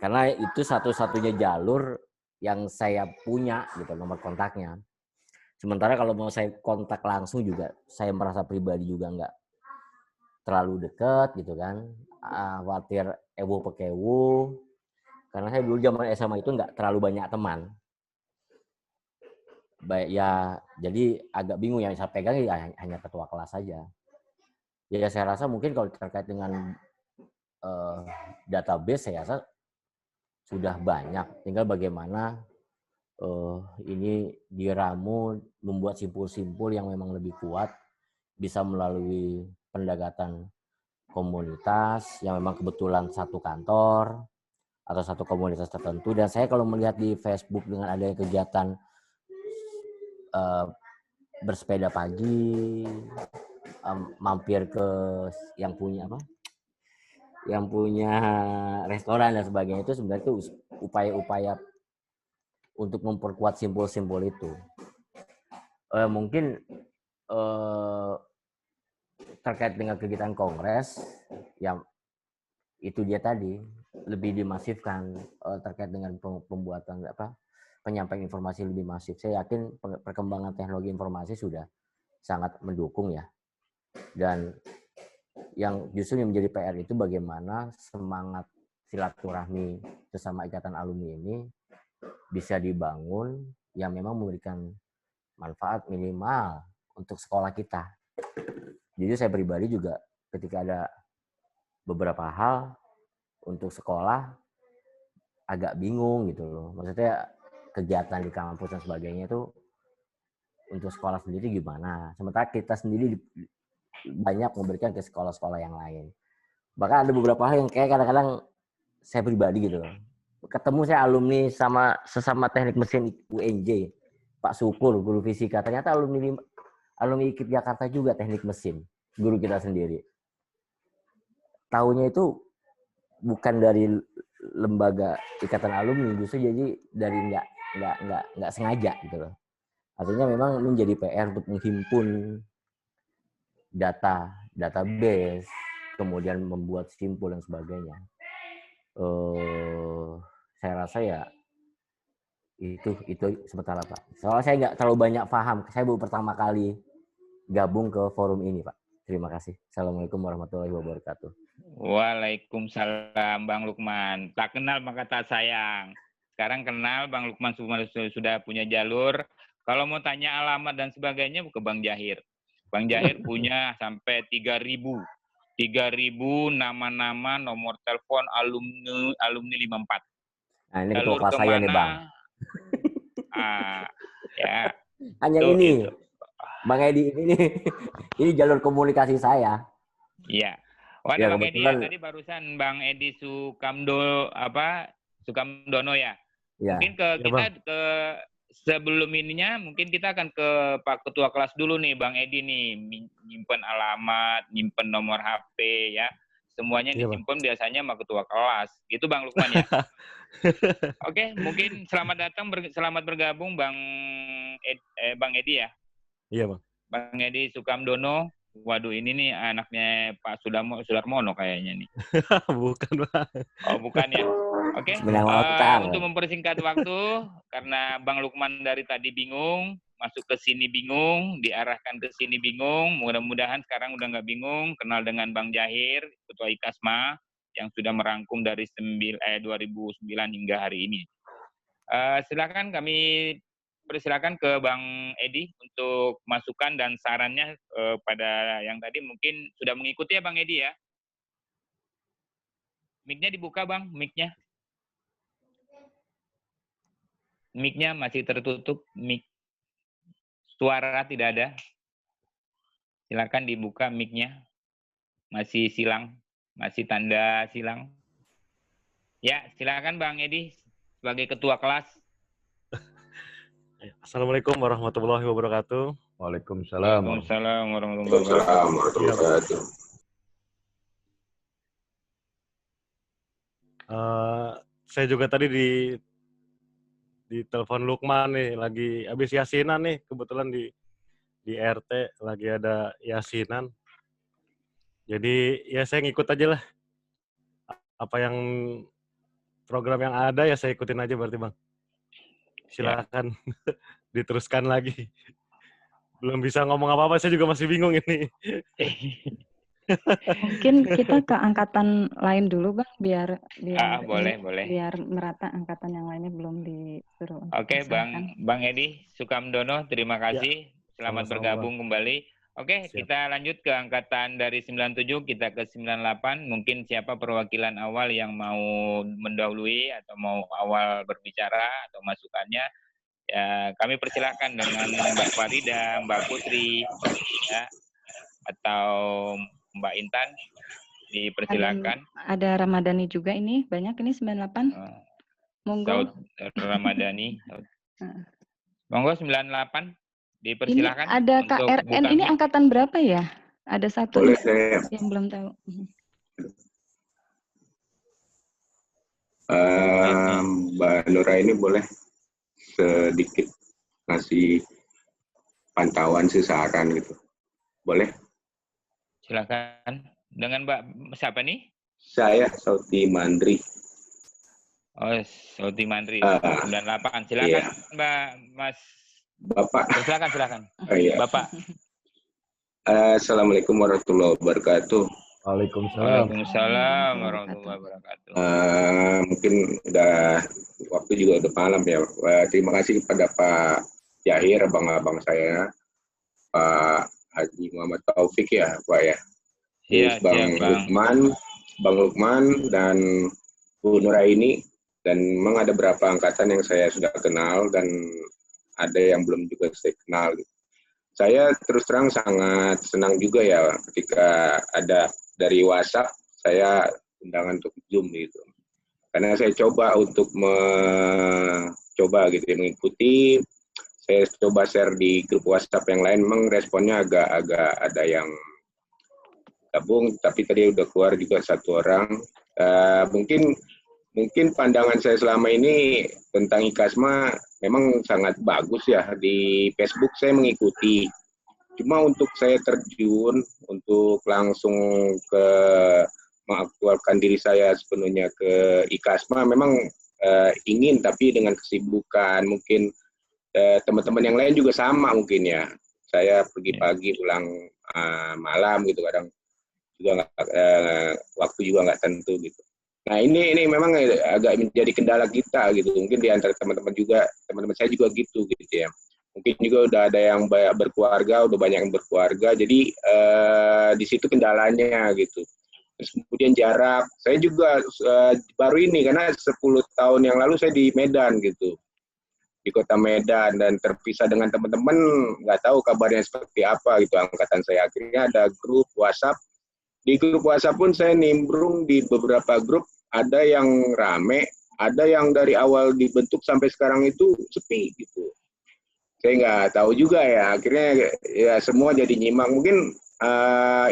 karena itu satu-satunya jalur yang saya punya gitu, nomor kontaknya. Sementara kalau mau saya kontak langsung juga, saya merasa pribadi juga nggak terlalu dekat gitu kan, khawatir ewu pekewu. Karena saya dulu zaman SMA itu nggak terlalu banyak teman. Baik ya, jadi agak bingung, yang saya pegang ya hanya ketua kelas saja. Ya saya rasa mungkin kalau terkait dengan database, saya rasa sudah banyak. Tinggal bagaimana ini diramu, membuat simpul-simpul yang memang lebih kuat, bisa melalui pendekatan komunitas yang memang kebetulan satu kantor atau satu komunitas tertentu. Dan saya kalau melihat di Facebook dengan adanya kegiatan bersepeda pagi, mampir ke yang punya restoran dan sebagainya, itu sebenarnya itu upaya-upaya untuk memperkuat simpul-simpul itu. Mungkin terkait dengan kegiatan kongres yang itu dia tadi lebih dimasifkan, terkait dengan pembuatan penyampaian informasi lebih masif. Saya yakin perkembangan teknologi informasi sudah sangat mendukung ya. Dan yang justru yang menjadi PR itu bagaimana semangat silaturahmi sesama Ikatan Alumni ini bisa dibangun yang memang memberikan manfaat minimal untuk sekolah kita. Jadi saya pribadi juga ketika ada beberapa hal untuk sekolah agak bingung gitu loh. Maksudnya kegiatan di kampus dan sebagainya itu untuk sekolah sendiri gimana. Sementara kita sendiri banyak memberikan ke sekolah-sekolah yang lain. Bahkan ada beberapa hal yang kayak kadang-kadang saya pribadi gitu loh. Ketemu saya alumni sama sesama teknik mesin UNJ, Pak Syukur, guru fisika. Ternyata alumni IKIP Jakarta juga teknik mesin, guru kita sendiri. Tahunya itu bukan dari lembaga ikatan alumni, justru jadi dari nggak sengaja gitu loh. Artinya memang menjadi PR untuk menghimpun database, kemudian membuat simpul dan sebagainya. Saya rasa ya itu sementara Pak. Soalnya saya nggak terlalu banyak paham. Saya baru pertama kali gabung ke forum ini Pak. Terima kasih. Assalamualaikum warahmatullahi wabarakatuh. Waalaikumsalam Bang Lukman. Tak kenal maka tak sayang. Sekarang kenal Bang Lukman sudah punya jalur. Kalau mau tanya alamat dan sebagainya ke Bang Jahir. Bang Jahir punya sampai 3.000 nama-nama nomor telepon alumni 54. Nah, ini ketua kelas saya nih Bang. Ya. Hanya itu, ini. Itu. Bang Edi ini jalur komunikasi saya. Iya. Ada ya, Bang Edi ya, tadi barusan Bang Edi Sukamdono ya. Ya. Mungkin kita ke sebelum ininya mungkin kita akan ke Pak Ketua kelas dulu nih Bang Edi nih, nyimpen alamat, nyimpen nomor HP ya. Semuanya disimpan biasanya sama ketua kelas. Gitu Bang Lukman ya. Oke, mungkin selamat datang, selamat bergabung Bang Edi ya. Iya Bang. Bang Edi Sukamdono. Waduh, ini nih anaknya Pak Sudarmono kayaknya nih. Bukan Bang. Oh bukan ya. Oke. Untuk mempersingkat waktu, karena Bang Lukman dari tadi bingung, masuk ke sini bingung, diarahkan ke sini bingung. Mudah-mudahan sekarang udah nggak bingung. Kenal dengan Bang Jahir, Ketua IKASMA, yang sudah merangkum dari 2009 hingga hari ini. Silakan kami persilakan ke Bang Edi untuk masukan dan sarannya pada yang tadi mungkin sudah mengikuti ya Bang Edi ya. Mic-nya dibuka Bang, mic-nya. Mic-nya masih tertutup, mic. Suara tidak ada. Silakan dibuka mic-nya. Masih silang, masih tanda silang. Ya, silakan Bang Edi sebagai ketua kelas. Assalamualaikum warahmatullahi wabarakatuh. Waalaikumsalam. Waalaikumsalam warahmatullahi wabarakatuh. Saya juga tadi di telepon Lukman nih, lagi habis yasinan nih, kebetulan di RT lagi ada yasinan. Jadi ya saya ngikut aja lah. Apa yang program yang ada ya saya ikutin aja berarti Bang. Silakan diteruskan lagi. Belum bisa ngomong apa-apa, saya juga masih bingung ini. Mungkin kita ke angkatan lain dulu Bang, biar boleh. Biar merata angkatan yang lainnya belum disuruh. Oke, Bang Edi Sukamdono, terima kasih. Selamat bergabung kembali. Oke, kita lanjut ke angkatan dari 97, kita ke 98. Mungkin siapa perwakilan awal yang mau mendahului atau mau awal berbicara atau masukannya, ya kami persilahkan dengan Mbak Farida, Mbak Putri, ya, atau Mbak Intan, dipersilakan. Ada Ramadhani juga ini, banyak ini 98. Monggo. Ramadhani. Monggo 98. Dipersilakan. Ini ada KRN, ini angkatan berapa ya? Ada satu yang belum tahu. Mbak Nura ini boleh sedikit ngasih pantauan saran gitu. Boleh? Silakan. Dengan Mbak siapa nih? Saya Sauti Mandri. Oh, Sauti Mandri. 98. Silakan iya. Mbak Mas Bapak. Silakan. Oh, iya. Bapak. Assalamualaikum warahmatullahi wabarakatuh. Waalaikumsalam warahmatullahi wabarakatuh. Mungkin udah waktu juga udah malam ya. Terima kasih kepada Pak Jahir, abang-abang saya, Pak Haji Muhammad Taufik ya, Pak ya. Iya, Bang Lukman dan Bu Nuraini, dan memang ada beberapa angkatan yang saya sudah kenal dan ada yang belum juga saya kenal. Saya terus terang sangat senang juga ya ketika ada dari WhatsApp saya undangan untuk Zoom gitu. Karena saya coba untuk mengikuti, saya coba share di grup WhatsApp yang lain, memang responnya agak ada yang gabung, tapi tadi udah keluar juga 1 orang. Mungkin pandangan saya selama ini tentang IKASMA memang sangat bagus ya. Di Facebook saya mengikuti. Cuma untuk saya terjun, untuk langsung mengaktualkan diri saya sepenuhnya ke IKASMA, memang ingin, tapi dengan kesibukan. Mungkin teman-teman yang lain juga sama mungkin ya. Saya pergi pagi, pulang malam gitu, kadang juga waktu juga nggak tentu gitu. Nah ini memang agak menjadi kendala kita gitu. Mungkin di antara teman-teman saya juga gitu ya. Mungkin juga udah ada yang berkeluarga, udah banyak yang berkeluarga. Jadi di situ kendalanya gitu. Terus kemudian jarak. Saya juga baru ini karena 10 tahun yang lalu saya di Medan gitu. Di kota Medan, dan terpisah dengan teman-teman, nggak tahu kabarnya seperti apa gitu angkatan saya. Akhirnya ada grup WhatsApp. Di grup WhatsApp pun saya nimbrung di beberapa grup, ada yang rame, ada yang dari awal dibentuk sampai sekarang itu sepi gitu. Saya nggak tahu juga ya, akhirnya ya semua jadi nyimak. Mungkin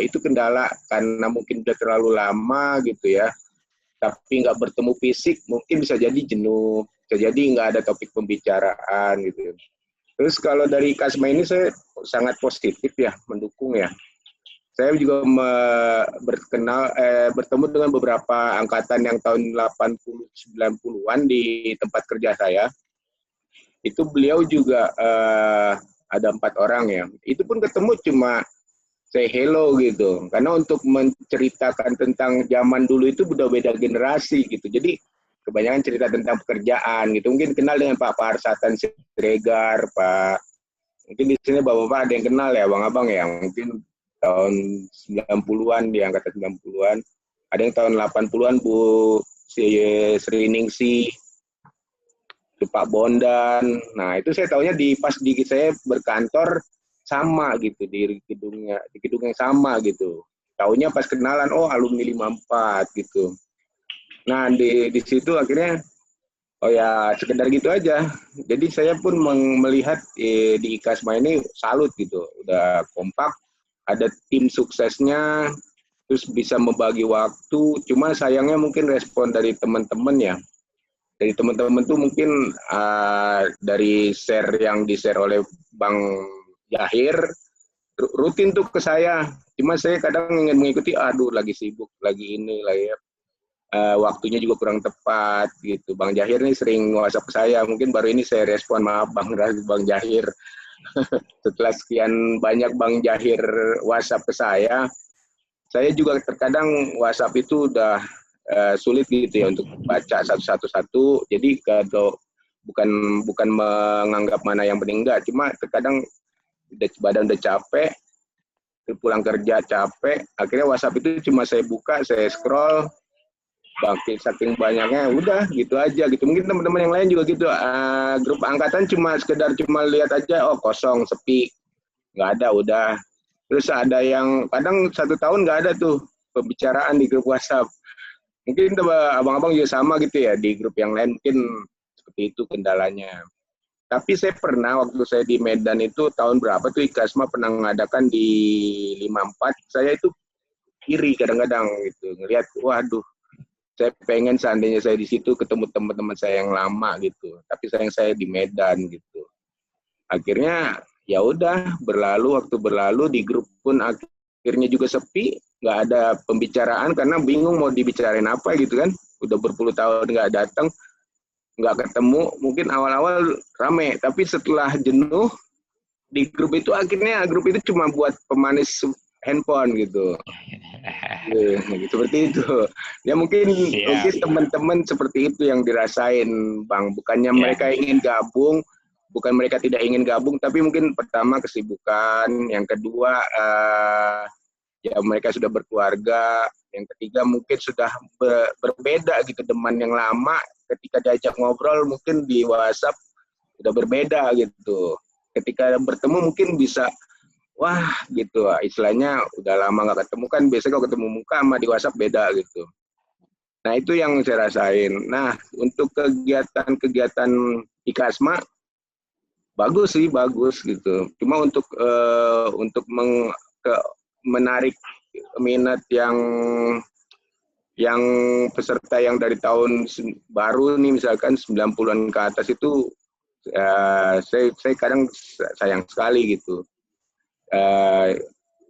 itu kendala karena mungkin udah terlalu lama gitu ya, tapi nggak bertemu fisik, mungkin bisa jadi jenuh, bisa jadi nggak ada topik pembicaraan gitu. Terus kalau dari IKASMA ini saya sangat positif ya, mendukung ya. Saya juga bertemu dengan beberapa angkatan yang tahun 80-90-an di tempat kerja saya. Itu beliau juga ada 4 orang ya. Itu pun ketemu cuma say hello gitu. Karena untuk menceritakan tentang zaman dulu itu udah beda generasi gitu. Jadi kebanyakan cerita tentang pekerjaan gitu. Mungkin kenal dengan Pak Parsatan Siregar, Pak. Mungkin di sini Bapak-bapak ada yang kenal ya, Abang-abang ya. Mungkin tahun 90-an, di angkatan 90-an. Ada yang tahun 80-an Bu Sri Ningsih, Pak Bondan. Nah, itu saya tahunya pas di saya berkantor sama gitu, di gedung yang sama gitu. Tahunya pas kenalan, oh alumni 54 gitu. Nah, di situ akhirnya oh ya sekedar gitu aja. Jadi saya pun melihat di IKASMA ini salut gitu. Udah kompak, ada tim suksesnya, terus bisa membagi waktu. Cuma sayangnya mungkin respon dari teman-teman ya. Dari teman-teman tuh mungkin dari share yang di-share oleh Bang Jahir, rutin tuh ke saya. Cuma saya kadang ingin mengikuti, aduh lagi sibuk, lagi ini, lagi waktunya juga kurang tepat gitu. Bang Jahir nih sering WhatsApp ke saya, mungkin baru ini saya respon, maaf Bang Jahir. Setelah sekian banyak Bang Jahir WhatsApp ke saya juga terkadang WhatsApp itu udah sulit gitu ya untuk baca satu-satu. Jadi kalau bukan menganggap mana yang penting, enggak, cuma terkadang badan udah capek, pulang kerja capek, akhirnya WhatsApp itu cuma saya buka, saya scroll, bangkit saking banyaknya, udah gitu aja gitu. Mungkin teman-teman yang lain juga gitu, grup angkatan sekedar lihat aja, oh kosong, sepi, nggak ada, udah. Terus ada yang kadang 1 tahun nggak ada tuh pembicaraan di grup WhatsApp. Mungkin abang-abang juga sama gitu ya, di grup yang lain mungkin seperti itu kendalanya. Tapi saya pernah waktu saya di Medan itu tahun berapa tuh IKASMA pernah mengadakan di 54, saya itu iri kadang-kadang gitu, ngelihat, waduh, saya pengen seandainya saya di situ ketemu teman-teman saya yang lama gitu. Tapi sayang saya di Medan gitu. Akhirnya ya udah waktu berlalu di grup pun akhirnya juga sepi, nggak ada pembicaraan karena bingung mau dibicarain apa gitu kan. Udah berpuluh tahun nggak datang, nggak ketemu. Mungkin awal-awal rame, tapi setelah jenuh di grup itu akhirnya grup itu cuma buat pemanis handphone gitu. Seperti itu. Ya mungkin teman-teman seperti itu yang dirasain, Bang. Bukannya mereka ingin gabung, bukan mereka tidak ingin gabung, tapi mungkin pertama kesibukan, yang kedua ya mereka sudah berkeluarga, yang ketiga mungkin sudah berbeda gitu, teman yang lama ketika diajak ngobrol mungkin di WhatsApp sudah berbeda gitu. Ketika bertemu mungkin bisa wah gitu, istilahnya udah lama nggak ketemu kan, biasanya kalau ketemu muka sama di WhatsApp beda gitu. Nah itu yang saya rasain. Nah untuk kegiatan IKASMA bagus sih, bagus gitu. Cuma untuk menarik minat yang peserta yang dari tahun baru nih misalkan 90-an ke atas itu saya kadang sayang sekali gitu.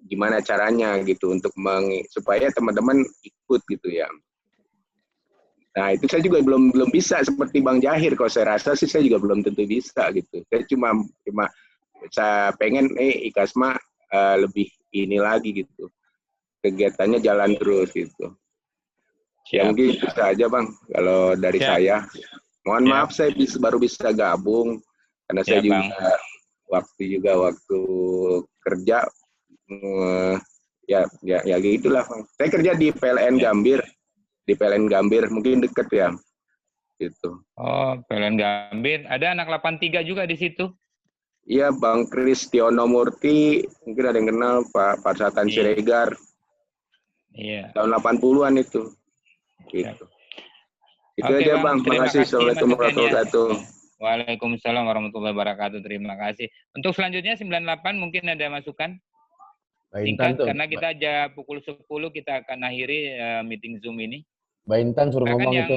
Gimana caranya gitu untuk supaya teman-teman ikut gitu ya. Nah itu saya juga belum bisa seperti Bang Jahir. Kalau saya rasa sih saya juga belum tentu bisa gitu. Saya cuma saya pengen IKASMA lebih ini lagi gitu. Kegiatannya jalan terus gitu. Ya mungkin itu saja Bang kalau dari saya. Mohon maaf saya baru bisa gabung karena saya juga waktu kerja ya gitulah Bang. Saya kerja di PLN Gambir. Di PLN Gambir, mungkin deket ya. Gitu. Oh, PLN Gambir. Ada anak 83 juga di situ? Iya, Bang Kristiono Murti, mungkin ada yang kenal, Pak Parsatan Siregar. Iya. Tahun 80-an itu. Gitu. Itu aja Bang, terima kasih. Assalamualaikum warahmatullahi wabarakatuh. Waalaikumsalam warahmatullahi wabarakatuh. Terima kasih. Untuk selanjutnya 98 mungkin ada masukan? Singkat, karena kita aja pukul 10 kita akan akhiri meeting Zoom ini. Mbak Intan suruh ngomong itu.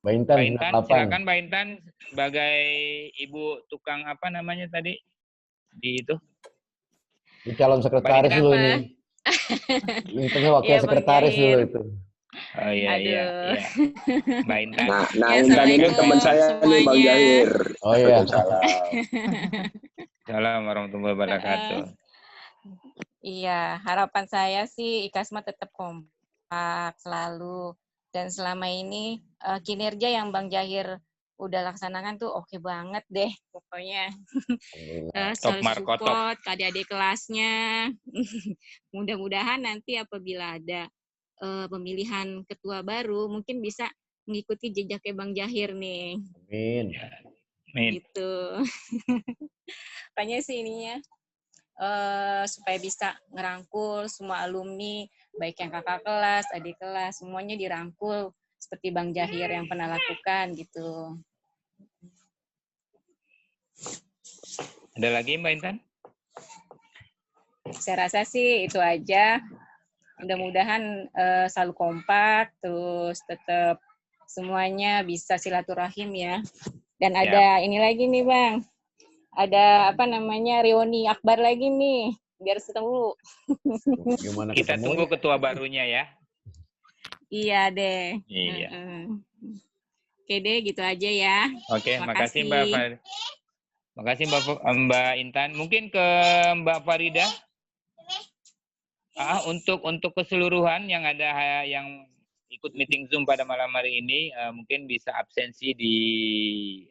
Mbak Intan, silakan Mbak Intan sebagai ibu tukang apa namanya tadi di itu. Di calon sekretaris dulu ini. Intannya wakil sekretaris dulu itu. Oh iya. Mbak Intan. Nah Intan ini teman saya nih Bang Jahir. Oh iya. Assalamualaikum warahmatullahi wabarakatuh. Iya, harapan saya sih IKASMA tetap kompak selalu. Dan selama ini kinerja yang Bang Jahir udah laksanakan tuh oke banget deh pokoknya. Selalu support ke adik-adik kelasnya. Mudah-mudahan nanti apabila ada pemilihan ketua baru mungkin bisa mengikuti jejaknya Bang Jahir nih. Amin. Gitu. Makanya sih ininya supaya bisa ngerangkul semua alumni, baik yang kakak kelas, adik kelas, semuanya dirangkul seperti Bang Jahir yang pernah lakukan gitu. Ada lagi Mbak Intan? Saya rasa sih itu aja. Mudah-mudahan selalu kompak, terus tetap semuanya bisa silaturahim ya. Dan ada ini lagi nih Bang. Ada apa namanya reuni akbar lagi nih biar ketemu. Gimana kita tunggu ketua barunya ya. Iya deh. Iya. Oke deh gitu aja ya. Oke, makasih Mbak. Makasih Mbak Intan. Mungkin ke Mbak Farida. Untuk keseluruhan yang ada yang ikut meeting Zoom pada malam hari ini mungkin bisa absensi di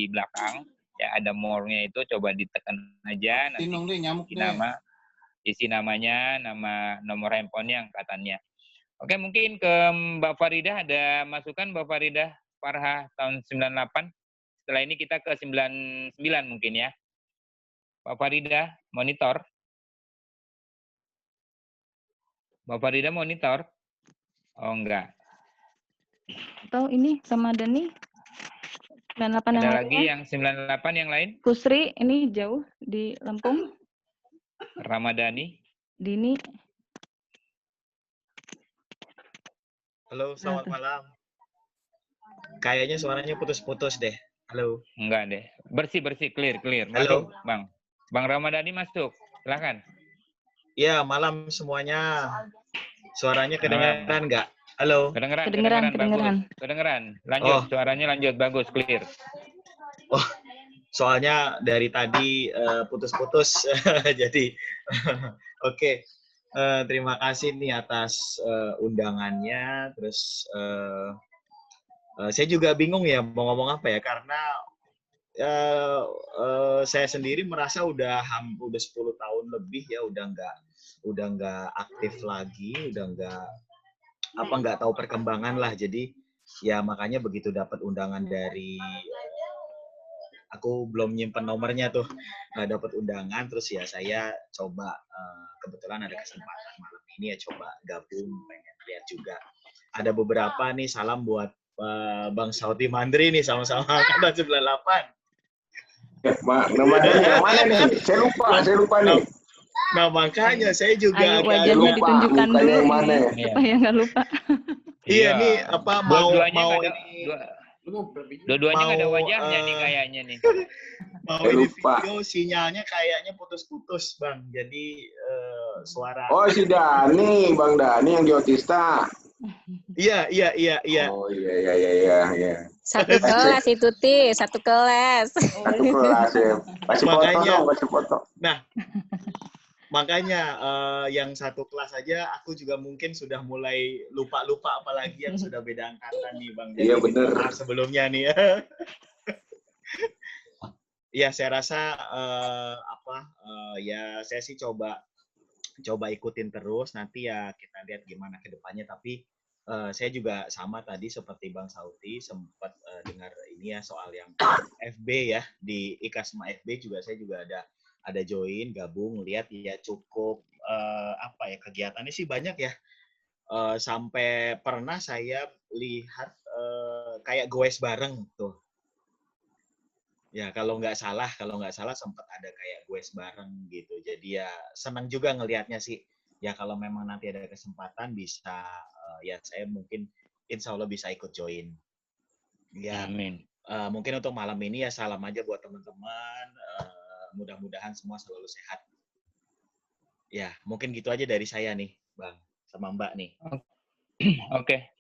belakang. Ya ada more-nya itu coba ditekan aja nanti isi namanya, nama nomor handphonenya, angkatannya. Oke, mungkin ke Mbak Farida ada masukan Mbak Farida Farha tahun 98. Setelah ini kita ke 99 mungkin ya. Mbak Farida monitor. Mbak Farida monitor. Oh enggak. Atau ini sama Dani? 98 ada yang lagi yang 98 yang lain? Kusri, ini jauh di Lampung. Ramadhani. Dini. Halo, selamat malam. Kayaknya suaranya putus-putus deh. Halo. Enggak deh. Bersih, clear. Halo. Masuk, Bang. Bang Ramadhani masuk. Silakan. Iya, malam semuanya. Suaranya kedengaran nggak? Halo. Kedengeran. Bagus. Kedengeran. Lanjut, suaranya lanjut. Bagus, clear. Oh, soalnya dari tadi putus-putus. Jadi, oke. Terima kasih nih atas undangannya. Terus, saya juga bingung ya mau ngomong apa ya. Karena saya sendiri merasa udah 10 tahun lebih ya. Udah nggak aktif lagi. Udah nggak tahu perkembangan lah. Jadi ya makanya begitu dapat undangan dari aku belum nyimpen nomornya tuh, dapat undangan terus ya saya coba kebetulan ada kesempatan malam ini ya coba gabung, pengen lihat juga. Ada beberapa nih salam buat Bang Sauti Mandri nih sama-sama angkatan 98. Nama yang mana nih? Saya lupa nih. Nah, makanya saya juga Ayo agak wajahnya lupa ditunjukkan mukanya dulu yang mana. ini, Iya. supaya nggak lupa. Iya, nih apa mau Dua-duanya mau nggak ada, ini dua-duanya nggak ada mau wajahnya nih kayaknya nih. mau Saya ini lupa. video sinyalnya kayaknya putus-putus, Bang. Jadi suara. Oh, si Dani, Bang Dani yang di Otista. Iya. Oh, iya. Satu kelas itu, Ti. Satu kelas. Satu kelas ya. Kasih foto Makanya. dong, kasih foto. Nah, makanya yang satu kelas aja aku juga mungkin sudah mulai lupa-lupa, apalagi yang sudah beda angkatan nih, Bang. Jadi Iya, bener. maaf sebelumnya nih ya. Ya, saya rasa ya saya sih coba ikutin terus, nanti ya kita lihat gimana ke depannya. Tapi saya juga sama tadi seperti Bang Sauti sempat dengar ini ya soal yang FB ya, di IKASMA FB juga saya juga ada join, gabung, lihat ya cukup kegiatannya sih banyak ya. Sampai pernah saya lihat kayak goes bareng tuh. Ya, kalau nggak salah sempat ada kayak goes bareng gitu. Jadi ya senang juga ngelihatnya sih. Ya kalau memang nanti ada kesempatan bisa ya saya mungkin insya Allah bisa ikut join. Ya, Amin. Mungkin untuk malam ini ya salam aja buat teman-teman. Mudah-mudahan semua selalu sehat. Ya, mungkin gitu aja dari saya nih, Bang, sama Mbak nih. Oke,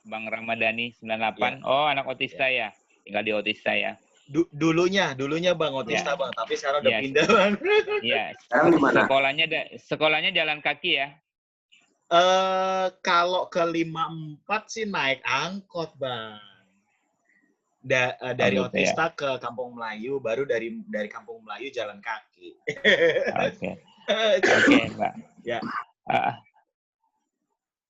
Bang Ramadhani 98. Ya. Oh, anak Otista ya. Tinggal di Otista ya. Dulunya Bang Otista, Bang, tapi sekarang udah pindah, Bang. Iya. Sekarang di mana? Sekolahnya jalan kaki ya. Kalau ke 54 sih naik angkot, Bang. Dari gitu Otista ke Kampung Melayu, baru dari Kampung Melayu jalan kaki. Oke, Mbak. Ya.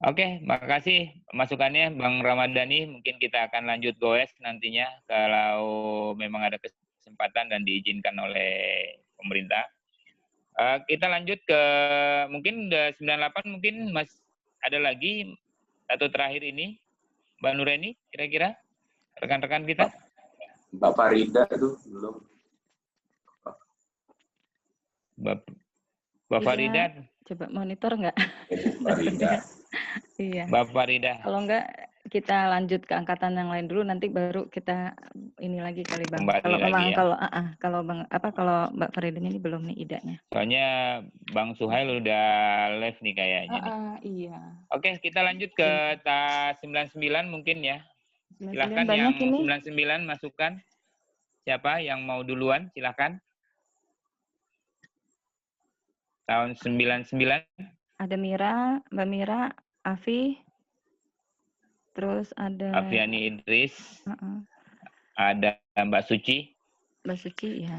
Oke, makasih masukannya Bang Ramadhani. Mungkin kita akan lanjut goes nantinya kalau memang ada kesempatan dan diizinkan oleh pemerintah. Kita lanjut ke mungkin 98, mungkin ada lagi satu terakhir ini, Mbak Nureni, kira-kira rekan-rekan kita. Mbak Farida tuh belum. Mbak Farida. Coba monitor nggak? Farida. Iya. Mbak Farida. Kalau nggak kita lanjut ke angkatan yang lain dulu, nanti baru kita ini lagi kali Bang. Kembali Kalau memang lagi ya. kalau Mbak Farida ini belum nih idenya. Soalnya Bang Suhail udah live nih kayaknya. Iya. Oke, kita lanjut ke tas 99 mungkin ya. Silahkan yang ini. 99 masukkan. Siapa yang mau duluan? Silahkan. Tahun 99. Ada Mira, Mbak Mira, Afi, terus ada Afiani Idris, ada Mbak Suci. Mbak Suci, ya.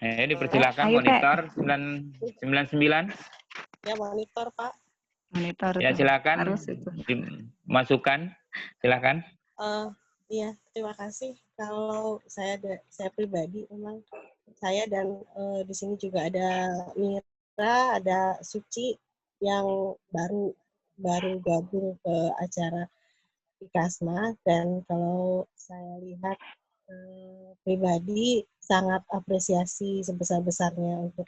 Dipersilakan monitor 99. Ya, monitor, Pak. Monitor. Ya, silakan. Harus itu. Masukkan. Silakan. Iya, terima kasih. Kalau saya pribadi memang saya dan di sini juga ada Mira, ada Suci yang baru gabung ke acara IKASMA, dan kalau saya lihat pribadi sangat apresiasi sebesar-besarnya untuk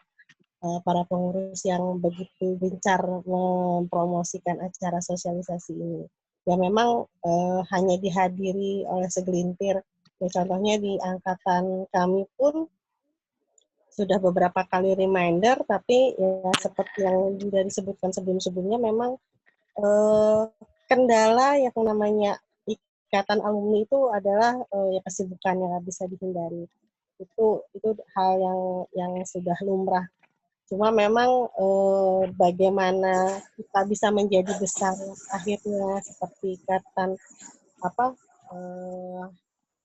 para pengurus yang begitu gencar mempromosikan acara sosialisasi ini. Ya memang hanya dihadiri oleh segelintir. Ya, contohnya di angkatan kami pun sudah beberapa kali reminder, tapi ya seperti yang sudah disebutkan sebelum-sebelumnya, memang kendala yang namanya ikatan alumni itu adalah ya kesibukan yang nggak bisa dihindari. Itu hal yang sudah lumrah. Cuma memang bagaimana kita bisa menjadi besar akhirnya seperti ikatan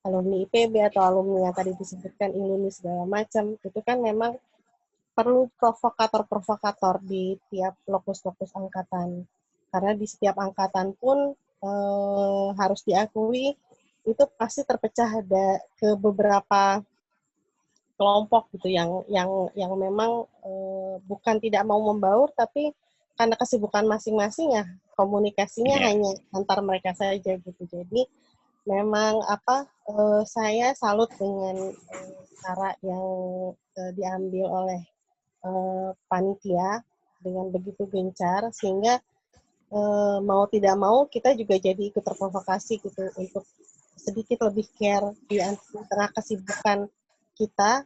alumni IPB atau alumni yang tadi disebutkan iluni segala macam, itu kan memang perlu provokator-provokator di tiap lokus-lokus angkatan. Karena di setiap angkatan pun harus diakui itu pasti terpecah ada ke beberapa kelompok gitu yang memang bukan tidak mau membaur, tapi karena kesibukan masing-masing ya komunikasinya hanya antar mereka saja gitu. Jadi memang saya salut dengan cara yang diambil oleh panitia dengan begitu gencar, sehingga mau tidak mau kita juga jadi ikut terprovokasi gitu untuk sedikit lebih care di tengah kesibukan kita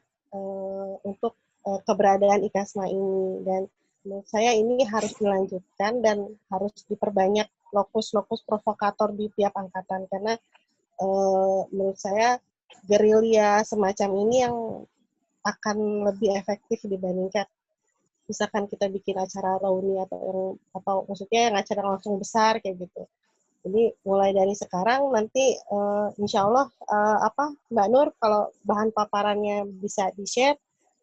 untuk keberadaan IKASMA ini. Dan menurut saya ini harus dilanjutkan dan harus diperbanyak lokus-lokus provokator di tiap angkatan, karena menurut saya gerilya semacam ini yang akan lebih efektif dibandingkan misalkan kita bikin acara reuni atau maksudnya yang acara langsung besar kayak gitu. Jadi mulai dari sekarang nanti insya Allah Mbak Nur, kalau bahan paparannya bisa di-share,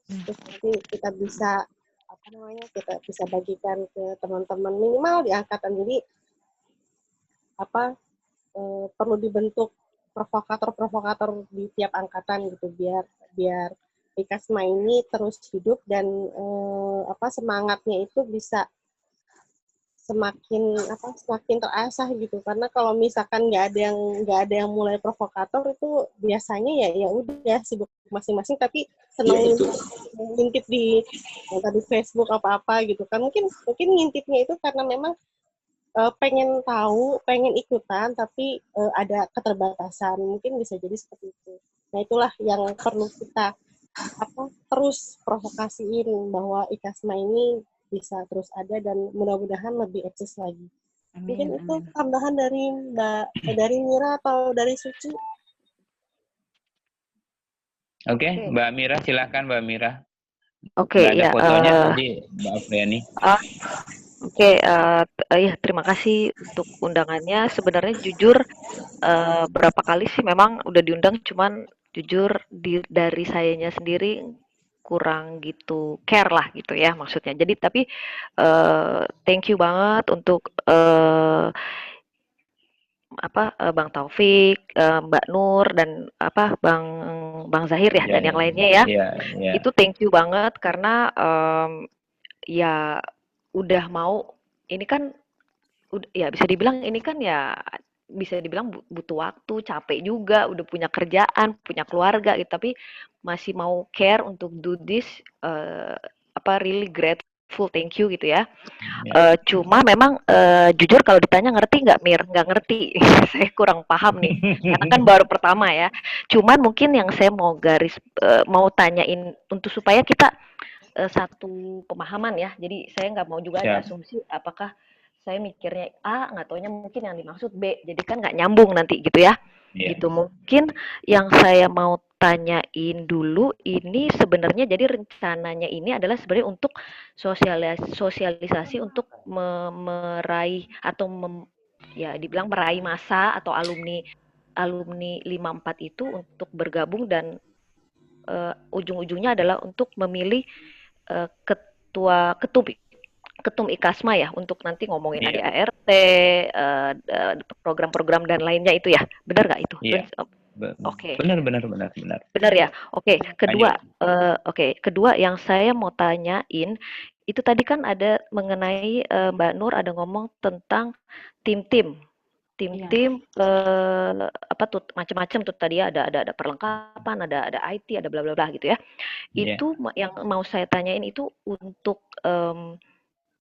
terus nanti kita bisa kita bisa bagikan ke teman-teman minimal di angkatan. Jadi perlu dibentuk provokator-provokator di tiap angkatan gitu, biar IKASMA ini terus hidup dan semangatnya itu bisa semakin terasah gitu. Karena kalau misalkan nggak ada yang mulai provokator, itu biasanya ya udah sibuk masing-masing, tapi seneng ngintip di Facebook apa-apa gitu kan. Mungkin ngintipnya itu karena memang pengen tahu, pengen ikutan, tapi ada keterbatasan. Mungkin bisa jadi seperti itu. Nah, itulah yang perlu kita terus provokasiin, bahwa IKASMA ini bisa terus ada dan mudah-mudahan lebih eksis lagi. Mungkin itu tambahan dari Mira atau dari Suci. Oke, Mbak Mira, silakan Mbak Mira. Oke, ada ya. Fotonya tadi Mbak Afriani. Ya, terima kasih untuk undangannya. Sebenarnya jujur berapa kali sih memang udah diundang, cuman jujur dari sayanya sendiri kurang gitu care lah gitu ya maksudnya. Jadi tapi thank you banget untuk Bang Taufik, Mbak Nur dan Bang Zahir ya, dan yang lainnya ya. Itu thank you banget karena ya udah mau, ini kan ya bisa dibilang ini kan ya bisa dibilang butuh waktu, capek juga, udah punya kerjaan, punya keluarga gitu, tapi masih mau care untuk do this, really grateful, thank you gitu ya. Cuma memang jujur kalau ditanya ngerti nggak, Mir? Nggak ngerti. Saya kurang paham nih, karena kan baru pertama ya. Cuman mungkin yang saya mau mau tanyain untuk supaya kita satu pemahaman ya. Jadi saya nggak mau juga ada asumsi apakah saya mikirnya A, nggak taunya mungkin yang dimaksud B. Jadi kan nggak nyambung nanti gitu ya. Gitu. Mungkin yang saya mau tanyain dulu, ini sebenarnya jadi rencananya ini adalah sebenarnya untuk sosialisasi untuk meraih atau ya dibilang meraih massa atau alumni 54 itu untuk bergabung, dan ujung-ujungnya adalah untuk memilih ketum IKASMA ya, untuk nanti ngomongin ADART, program-program dan lainnya itu ya, benar nggak itu? Oke. Benar. Benar ya. Oke. Kedua yang saya mau tanyain itu tadi kan ada mengenai Mbak Nur ada ngomong tentang tim-tim macam-macam tuh tadi ya, ada perlengkapan, ada IT, ada bla bla bla gitu ya. Itu yang mau saya tanyain itu untuk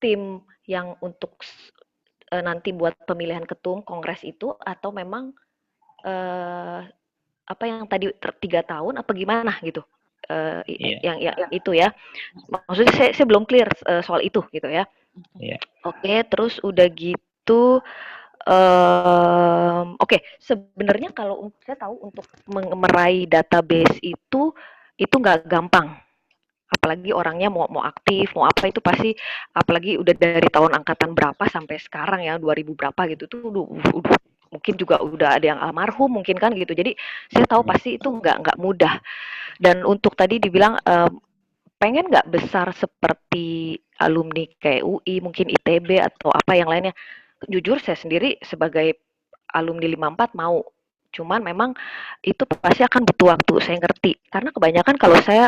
tim yang untuk nanti buat pemilihan ketum kongres itu, atau memang yang tadi 3 tahun apa gimana gitu, yang itu ya, maksudnya saya belum clear soal itu gitu ya. Oke, terus udah gitu sebenarnya kalau saya tahu untuk meraih database itu nggak gampang, apalagi orangnya mau aktif mau apa, itu pasti apalagi udah dari tahun angkatan berapa sampai sekarang ya 2000 berapa gitu tuh udah mungkin juga udah ada yang almarhum mungkin kan gitu. Jadi saya tahu pasti itu nggak mudah. Dan untuk tadi dibilang pengen nggak besar seperti alumni kayak UI, mungkin ITB atau apa yang lainnya. Jujur saya sendiri sebagai alumni 54 mau, cuman memang itu pasti akan butuh waktu, saya ngerti. Karena kebanyakan kalau saya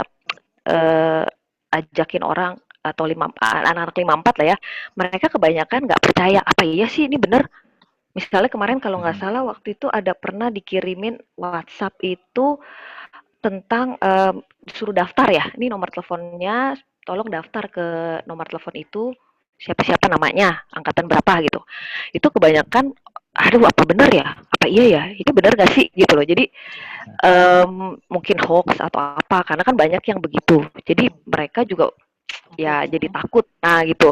ajakin orang atau anak-anak 54 lah ya, mereka kebanyakan nggak percaya, apa iya sih ini bener, Misalnya kemarin kalau nggak salah waktu itu ada pernah dikirimin WhatsApp itu tentang suruh daftar ya. Ini nomor teleponnya, tolong daftar ke nomor telepon itu siapa-siapa namanya, angkatan berapa gitu. Itu kebanyakan, aduh apa benar ya? Apa iya ya? Ini benar nggak sih gitu loh. Jadi mungkin hoax atau apa karena kan banyak yang begitu. Jadi mereka juga ya jadi takut. Nah gitu.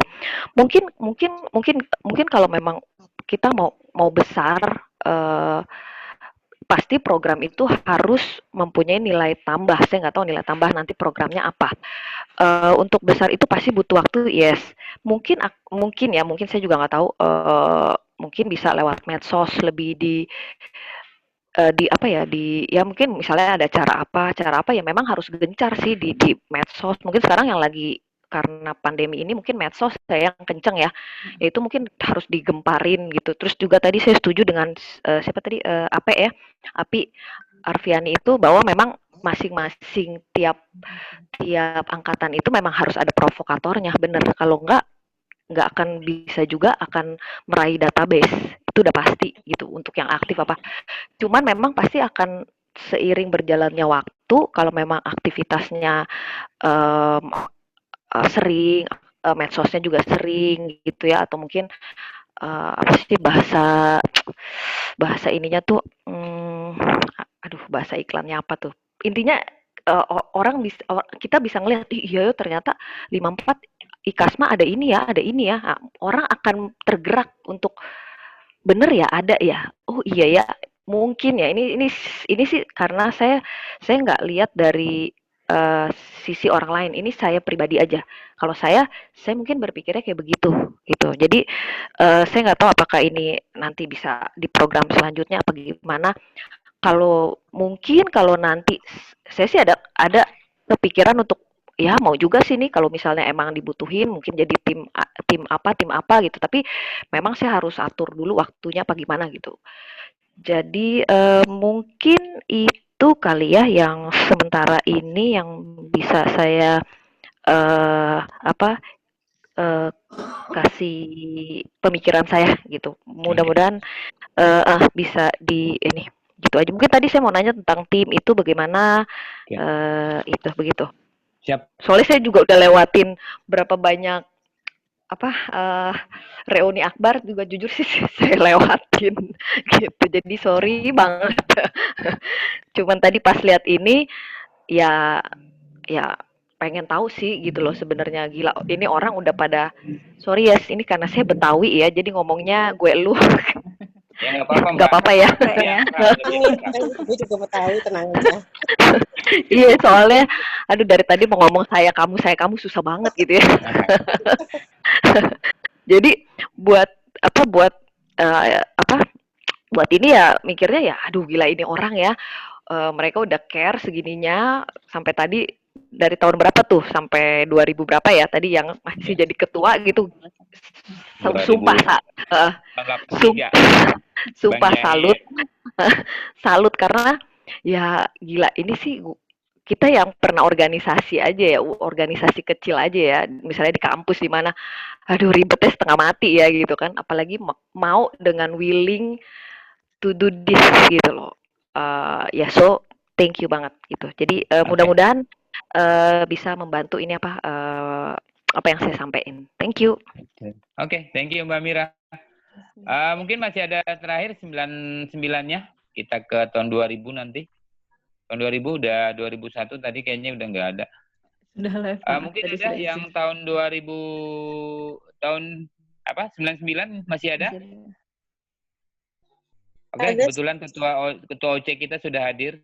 Mungkin kalau memang kita mau besar pasti program itu harus mempunyai nilai tambah. Saya nggak tahu nilai tambah nanti programnya apa. Untuk besar itu pasti butuh waktu, yes. Mungkin saya juga nggak tahu. Mungkin bisa lewat medsos lebih di apa ya di ya mungkin misalnya ada cara apa ya memang harus gencar sih di medsos. Mungkin sekarang yang lagi karena pandemi ini mungkin medsos saya yang kenceng ya. Itu mungkin harus digemparin gitu. Terus juga tadi saya setuju dengan siapa tadi Ape ya. Api Arfiani itu bahwa memang masing-masing tiap angkatan itu memang harus ada provokatornya, bener. Kalau nggak akan bisa juga akan meraih database itu udah pasti gitu untuk yang aktif apa. Cuman memang pasti akan seiring berjalannya waktu kalau memang aktivitasnya sering, medsosnya juga sering gitu ya atau mungkin apa sih bahasa ininya tuh aduh bahasa iklannya apa tuh intinya kita bisa ngelihat iya ternyata 54 Ikasma ada ini ya nah, orang akan tergerak untuk bener ya ada ya oh iya ya mungkin ya ini sih karena saya nggak lihat dari sisi orang lain ini saya pribadi aja kalau saya mungkin berpikirnya kayak begitu gitu jadi saya nggak tahu apakah ini nanti bisa di program selanjutnya apa gimana kalau mungkin kalau nanti saya sih ada kepikiran untuk ya mau juga sih nih kalau misalnya emang dibutuhin mungkin jadi tim apa gitu tapi memang saya harus atur dulu waktunya apa gimana gitu jadi mungkin itu kali ya yang sementara ini yang bisa saya kasih pemikiran saya gitu mudah-mudahan bisa di ini gitu aja mungkin tadi saya mau nanya tentang tim itu bagaimana itu begitu Siap. soalnya saya juga udah lewatin berapa banyak reuni akbar juga jujur sih saya lewatin gitu jadi sorry banget cuman tadi pas lihat ini ya pengen tahu sih gitu loh sebenarnya gila ini orang udah pada sorry ya ini karena saya Betawi ya jadi ngomongnya gue lu ya nggak apa-apa ya gue juga mau tahu tenang aja iya soalnya aduh dari tadi mau ngomong saya kamu susah banget gitu ya jadi buat ini ya mikirnya ya aduh gila ini orang ya mereka udah care segininya sampai tadi dari tahun berapa tuh sampai 2000 berapa ya tadi yang masih jadi ketua gitu sumpah salut karena ya gila ini sih kita yang pernah organisasi aja ya organisasi kecil aja ya misalnya di kampus di mana aduh ribetnya setengah mati ya gitu kan apalagi mau dengan willing to do this gitu loh ya so thank you banget gitu jadi mudah-mudahan bisa membantu ini apa yang saya sampaikan thank you Oke, thank you Mbak Mira mungkin masih ada terakhir 99-nya kita ke tahun 2000 nanti tahun 2000 udah 2001 tadi kayaknya udah nggak ada sudah live mungkin ada yang tahun 2000 tahun 99 masih ada Oke, kebetulan ketua OC kita sudah hadir.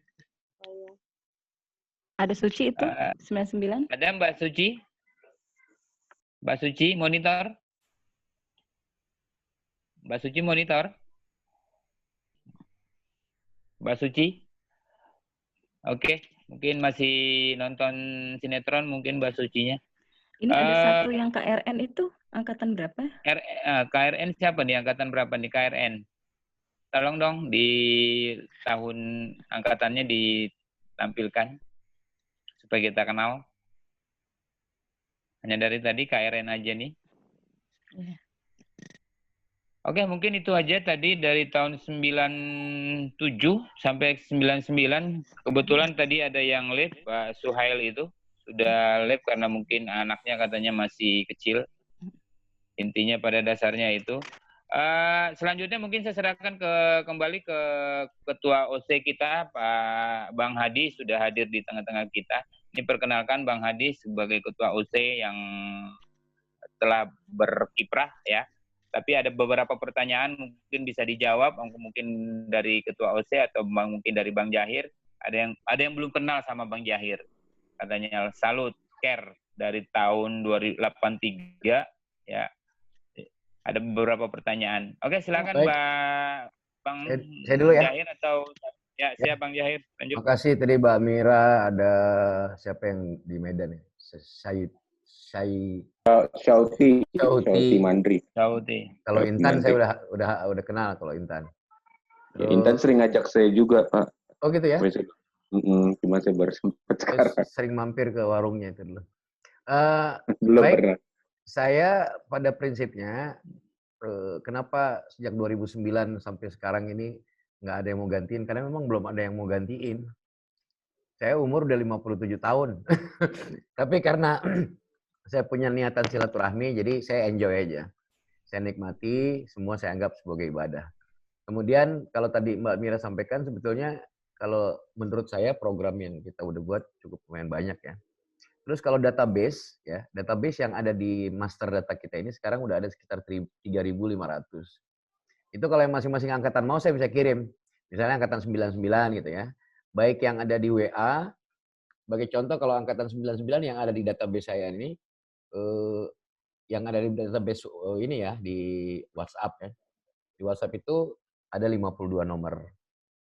Ada Suci itu 99? Ada Mbak Suci? Mbak Suci monitor? Mbak Suci monitor? Mbak Suci? Oke, mungkin masih nonton sinetron mungkin Mbak Sucinya. Ini ada satu yang KRN itu angkatan berapa? KRN siapa nih? Angkatan berapa nih KRN? Tolong dong di tahun angkatannya ditampilkan supaya kita kenal. Hanya dari tadi KRN aja nih. Oke, mungkin itu aja tadi dari tahun 97 sampai 99. Kebetulan tadi ada yang live, Pak Suhail itu sudah live karena mungkin anaknya katanya masih kecil. Intinya pada dasarnya itu. Selanjutnya mungkin saya serahkan kembali ke Ketua OC kita, Pak Bang Hadi, sudah hadir di tengah-tengah kita. Ini perkenalkan Bang Hadi sebagai Ketua OC yang telah berkiprah ya. Tapi ada beberapa pertanyaan mungkin bisa dijawab, mungkin dari Ketua OC atau mungkin dari Bang Jahir. Ada yang belum kenal sama Bang Jahir. Katanya salut, care dari tahun 2083 ya. Ada beberapa pertanyaan. Oke, silakan Bang saya dulu ya. Jahir atau ya siap Bang Jahir. Lanjut. Terima kasih tadi Mbak Mira, ada siapa yang di Medan ya? Syauti Mandri. Syauti. Kalau Intan saya udah kenal kalau Intan. Ya, Intan sering ngajak saya juga, Pak. Oh gitu ya? Cuma saya baru sempat sekarang. Sering mampir ke warungnya itu dulu. Belum baik, pernah. Saya pada prinsipnya kenapa sejak 2009 sampai sekarang ini nggak ada yang mau gantiin, karena memang belum ada yang mau gantiin. Saya umur udah 57 tahun. Tapi karena saya punya niatan silaturahmi, jadi saya enjoy aja. Saya nikmati, semua saya anggap sebagai ibadah. Kemudian kalau tadi Mbak Mira sampaikan, sebetulnya kalau menurut saya program yang kita udah buat cukup lumayan banyak ya. Terus kalau database, ya database yang ada di master data kita ini sekarang udah ada sekitar 3.500. Itu kalau yang masing-masing angkatan mau saya bisa kirim. Misalnya angkatan 99 gitu ya. Baik yang ada di WA, sebagai contoh kalau angkatan 99 yang ada di database saya ini, yang ada di database ini ya, di WhatsApp ya. Di WhatsApp itu ada 52 nomor.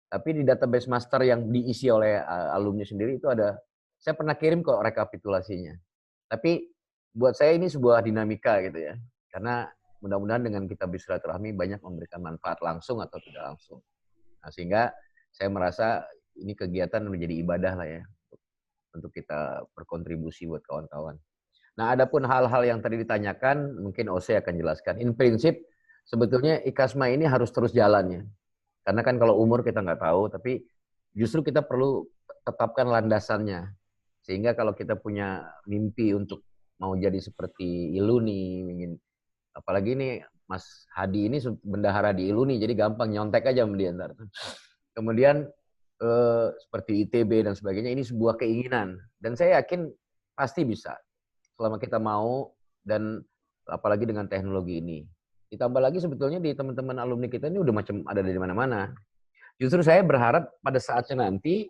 Tapi di database master yang diisi oleh alumni sendiri itu ada, saya pernah kirim kok rekapitulasinya. Tapi buat saya ini sebuah dinamika gitu ya. Karena mudah-mudahan dengan kita bersilaturahmi banyak memberikan manfaat langsung atau tidak langsung. Nah, sehingga saya merasa ini kegiatan menjadi ibadah lah ya. Untuk kita berkontribusi buat kawan-kawan. Nah, adapun hal-hal yang tadi ditanyakan, mungkin OC akan jelaskan. In prinsip, sebetulnya IKASMA ini harus terus jalan ya. Karena kan kalau umur kita nggak tahu, tapi justru kita perlu tetapkan landasannya. Sehingga kalau kita punya mimpi untuk mau jadi seperti Iluni, ingin apalagi ini Mas Hadi ini bendahara di Iluni, jadi gampang nyontek aja sama dia ntar. Kemudian seperti ITB dan sebagainya, ini sebuah keinginan. Dan saya yakin pasti bisa. Selama kita mau dan apalagi dengan teknologi ini. Ditambah lagi sebetulnya di teman-teman alumni kita ini udah macam ada dari mana-mana. Justru saya berharap pada saatnya nanti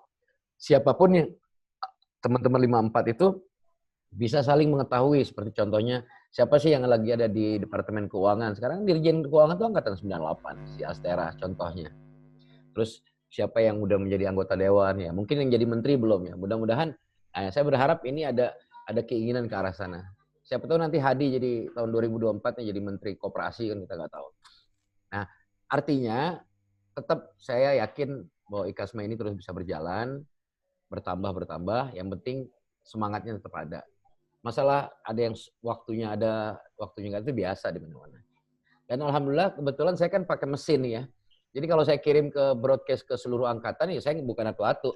siapapun yang teman-teman 54 itu bisa saling mengetahui, seperti contohnya siapa sih yang lagi ada di Departemen Keuangan. Sekarang Dirjen Keuangan itu angkatan 98, si Astera contohnya. Terus siapa yang udah menjadi anggota dewan ya, mungkin yang jadi menteri belum ya. Mudah-mudahan saya berharap ini ada keinginan ke arah sana. Siapa tahu nanti Hadi jadi tahun 2024 jadi menteri koperasi kan kita nggak tahu. Nah, artinya tetap saya yakin bahwa IKASMA ini terus bisa berjalan, bertambah, yang penting semangatnya tetap ada. Masalah ada yang waktunya nggak itu biasa di mana-mana. Dan alhamdulillah kebetulan saya kan pakai mesin ya. Jadi kalau saya kirim ke broadcast ke seluruh angkatan ya saya bukan atu-atu.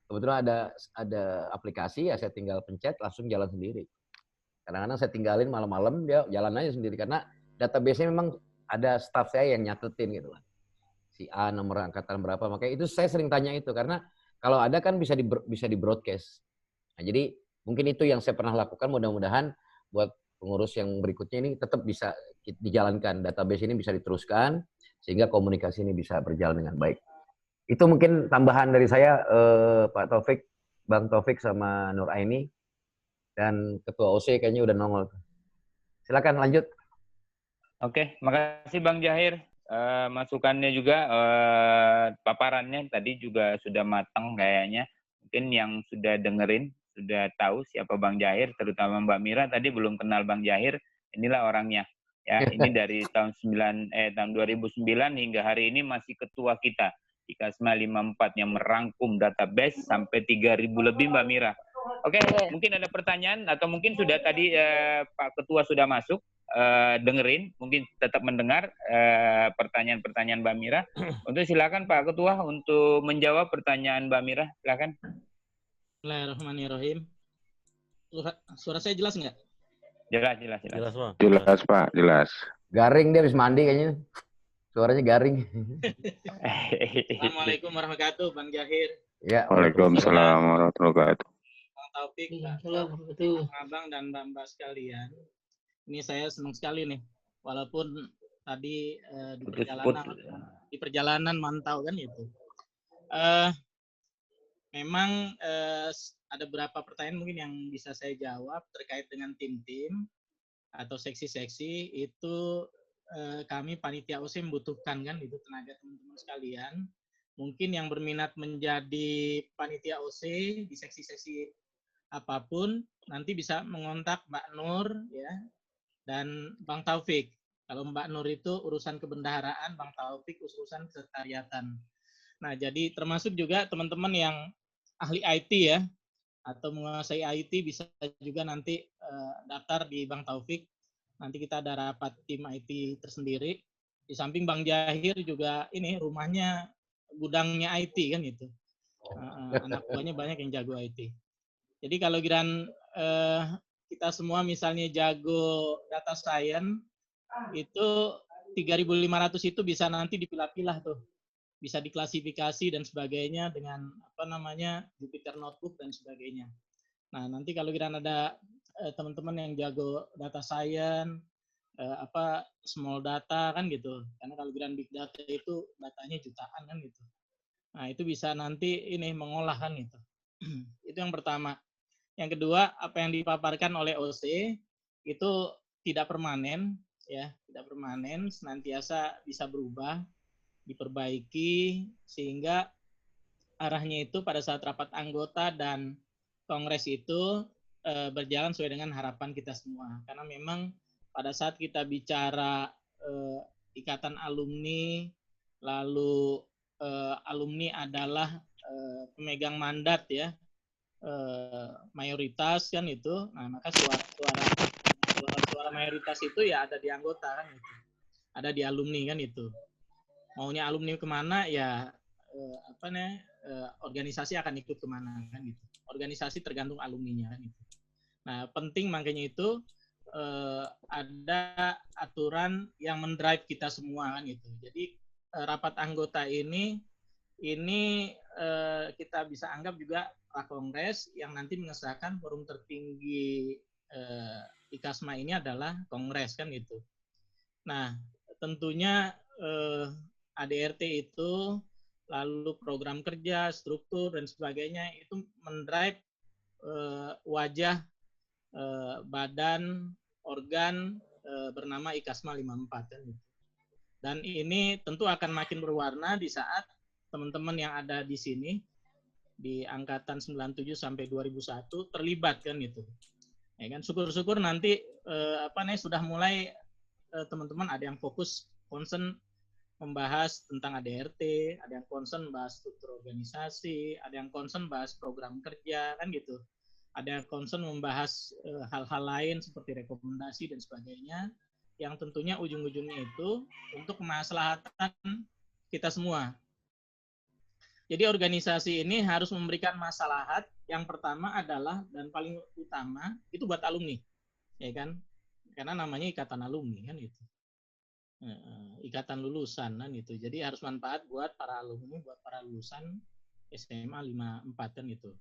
Kebetulan ada aplikasi ya saya tinggal pencet langsung jalan sendiri. Kadang-kadang saya tinggalin malam-malam dia jalan aja sendiri karena database-nya memang ada staff saya yang nyatetin gitu lah. Si A nomor angkatan berapa, makanya itu saya sering tanya itu karena kalau ada kan bisa di broadcast. Nah, jadi mungkin itu yang saya pernah lakukan, mudah-mudahan buat pengurus yang berikutnya ini tetap bisa dijalankan, database ini bisa diteruskan sehingga komunikasi ini bisa berjalan dengan baik. Itu mungkin tambahan dari saya, Pak Taufik, Bang Taufik sama Nur Aini, dan Ketua OC kayaknya udah nongol. Silakan lanjut. Oke, makasih Bang Jahir. Masukannya juga, paparannya tadi juga sudah matang kayaknya. Mungkin yang sudah dengerin, sudah tahu siapa Bang Jahir, terutama Mbak Mira tadi belum kenal Bang Jahir, inilah orangnya. Ya, ini dari tahun 2009 hingga hari ini masih ketua kita. IKASMA 54 yang merangkum database sampai 3.000 lebih Mbak Mira. Oke, mungkin ada pertanyaan atau mungkin sudah tadi Pak Ketua sudah masuk. dengerin, mungkin tetap mendengar pertanyaan-pertanyaan Mbak Mira. Untuk silakan Pak Ketua untuk menjawab pertanyaan Mbak Mira, silakan. Bismillahirrahmanirrahim. Suara saya jelas nggak? Jelas. Jelas, Pak. Jelas, Pak, jelas. Garing dia habis mandi kayaknya. Suaranya garing. Assalamualaikum warahmatullahi wabarakatuh, Bang Jahir. Ya, Waalaikumsalam warahmatullahi wabarakatuh. Bang Taufik, Assalamualaikum. Abang dan Mbak-mbak sekalian. Ini saya senang sekali nih, walaupun tadi di perjalanan mantau kan itu. Memang ada beberapa pertanyaan mungkin yang bisa saya jawab terkait dengan tim-tim atau seksi-seksi itu kami panitia OC membutuhkan kan itu tenaga teman-teman sekalian. Mungkin yang berminat menjadi panitia OC di seksi-seksi apapun nanti bisa mengontak Mbak Nur ya dan Bang Taufik. Kalau Mbak Nur itu urusan kebendaharaan, Bang Taufik urusan kesekretariatan. Nah, jadi termasuk juga teman-teman yang ahli IT ya atau menguasai IT bisa juga nanti daftar di Bang Taufik. Nanti kita ada rapat tim IT tersendiri. Di samping Bang Jahir juga ini rumahnya gudangnya IT kan itu. Anak buahnya banyak yang jago IT. Jadi kalau giran kita semua misalnya jago data science itu 3.500 itu bisa nanti dipilah-pilah tuh. Bisa diklasifikasi dan sebagainya dengan apa namanya Jupyter Notebook dan sebagainya. Nah, nanti kalau giran ada teman-teman yang jago data science small data kan gitu. Karena kalau giran big data itu datanya jutaan kan gitu. Nah, itu bisa nanti ini mengolah kan gitu. Itu yang pertama. Yang kedua, apa yang dipaparkan oleh OC itu tidak permanen ya, tidak permanen, senantiasa bisa berubah, diperbaiki sehingga arahnya itu pada saat rapat anggota dan kongres itu berjalan sesuai dengan harapan kita semua. Karena memang pada saat kita bicara ikatan alumni, lalu alumni adalah pemegang mandat ya, mayoritas kan itu. Nah, maka suara mayoritas itu ya ada di anggota kan itu. Ada di alumni kan itu. Maunya alumni kemana ya organisasi akan ikut kemana kan gitu. Organisasi tergantung alumninya kan gitu. Nah, penting makanya itu ada aturan yang mendrive kita semua kan gitu. Jadi rapat anggota ini kita bisa anggap juga prakongres yang nanti mengesahkan forum tertinggi IKASMA ini adalah kongres kan gitu. Nah, tentunya ADRT itu lalu program kerja, struktur dan sebagainya itu mendrive wajah badan organ bernama IKASMA 54 kan gitu. Dan ini tentu akan makin berwarna di saat teman-teman yang ada di sini di angkatan 97 sampai 2001 terlibat kan gitu. Ya kan syukur-syukur nanti sudah mulai teman-teman ada yang fokus concern membahas tentang ADRT, ada yang concern bahas struktur organisasi, ada yang concern bahas program kerja kan gitu. Ada yang concern membahas hal-hal lain seperti rekomendasi dan sebagainya yang tentunya ujung-ujungnya itu untuk kemaslahatan kita semua. Jadi organisasi ini harus memberikan maslahat yang pertama adalah dan paling utama itu buat alumni, ya kan? Karena namanya ikatan alumni kan itu, ikatan lulusan kan itu. Jadi harus manfaat buat para alumni, buat para lulusan SMA 54 kan itu.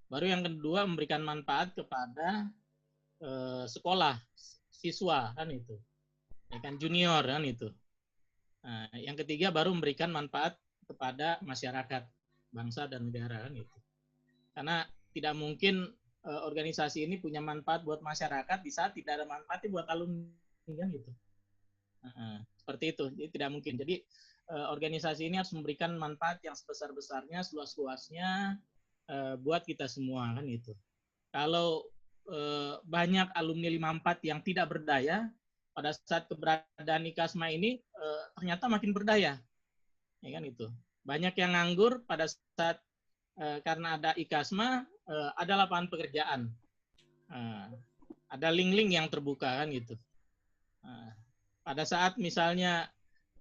Baru yang kedua memberikan manfaat kepada sekolah, siswa kan itu, ya kan junior kan itu. Nah, yang ketiga baru memberikan manfaat kepada masyarakat, bangsa dan negara kan itu. Karena tidak mungkin organisasi ini punya manfaat buat masyarakat di saat tidak ada manfaatnya buat alumni kan gitu. Seperti itu, jadi tidak mungkin. Jadi organisasi ini harus memberikan manfaat yang sebesar-besarnya, seluas-luasnya buat kita semua kan itu. Kalau banyak alumni 54 yang tidak berdaya pada saat keberadaan IKASMA ini ternyata makin berdaya. Ya kan itu. Banyak yang nganggur pada saat karena ada IKASMA ada lapangan pekerjaan. Ada link-link yang terbuka kan gitu. Pada saat misalnya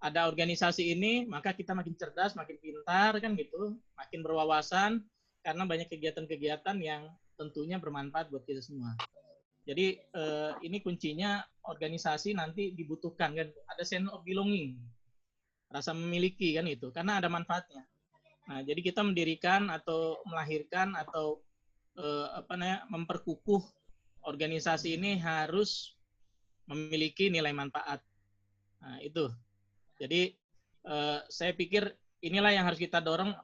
ada organisasi ini, maka kita makin cerdas, makin pintar kan gitu, makin berwawasan karena banyak kegiatan-kegiatan yang tentunya bermanfaat buat kita semua. Jadi ini kuncinya organisasi nanti dibutuhkan kan, ada sense of belonging, rasa memiliki kan itu, karena ada manfaatnya. Nah, jadi kita mendirikan atau melahirkan atau memperkukuh organisasi ini harus memiliki nilai manfaat. Nah, itu. Jadi saya pikir inilah yang harus kita dorong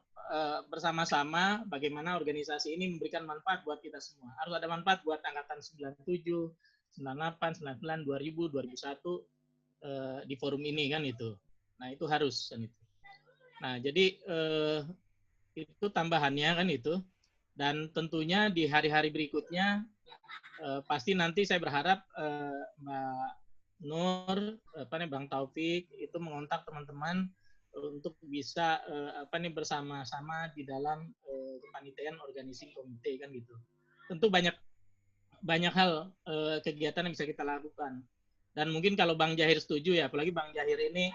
bersama-sama, bagaimana organisasi ini memberikan manfaat buat kita semua. Harus ada manfaat buat angkatan 97, 98, 99, 2000, 2001 di forum ini kan itu. Nah, itu harus kan itu. Nah, jadi itu tambahannya kan itu. Dan tentunya di hari-hari berikutnya pasti nanti saya berharap Mbak Nur, Bang Taufik itu mengontak teman-teman untuk bisa bersama-sama di dalam kepanitiaan organizing komite kan gitu. Tentu banyak hal kegiatan yang bisa kita lakukan. Dan mungkin kalau Bang Jahir setuju ya, apalagi Bang Jahir ini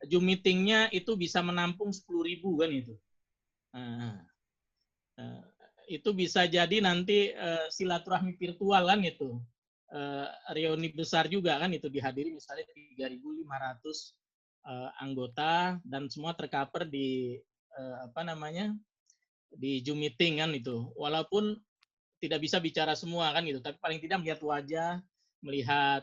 Zoom meeting-nya itu bisa menampung 10.000 kan itu. Itu bisa jadi nanti silaturahmi virtual kan itu. Reuni besar juga kan itu dihadiri misalnya 3.500 anggota dan semua tercover di di Zoom meeting kan itu. Walaupun tidak bisa bicara semua kan gitu, tapi paling tidak melihat wajah, melihat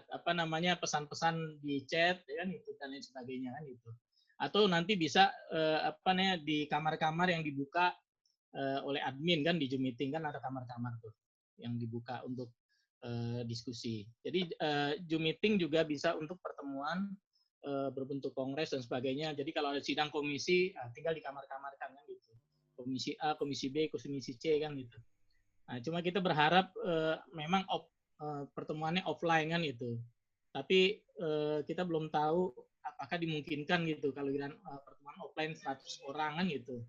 pesan-pesan di chat ya kan itu dan lain sebagainya kan itu. Atau nanti bisa di kamar-kamar yang dibuka oleh admin kan di Zoom meeting kan ada kamar-kamar tuh yang dibuka untuk diskusi. Jadi Zoom meeting juga bisa untuk pertemuan berbentuk kongres dan sebagainya. Jadi kalau ada sidang komisi tinggal di kamar-kamarkan kan gitu. Komisi A, komisi B, komisi C kan gitu. Nah, cuma kita berharap memang pertemuannya offline kan itu. Tapi kita belum tahu apakah dimungkinkan gitu kalau pertemuan offline 100 orang kan gitu.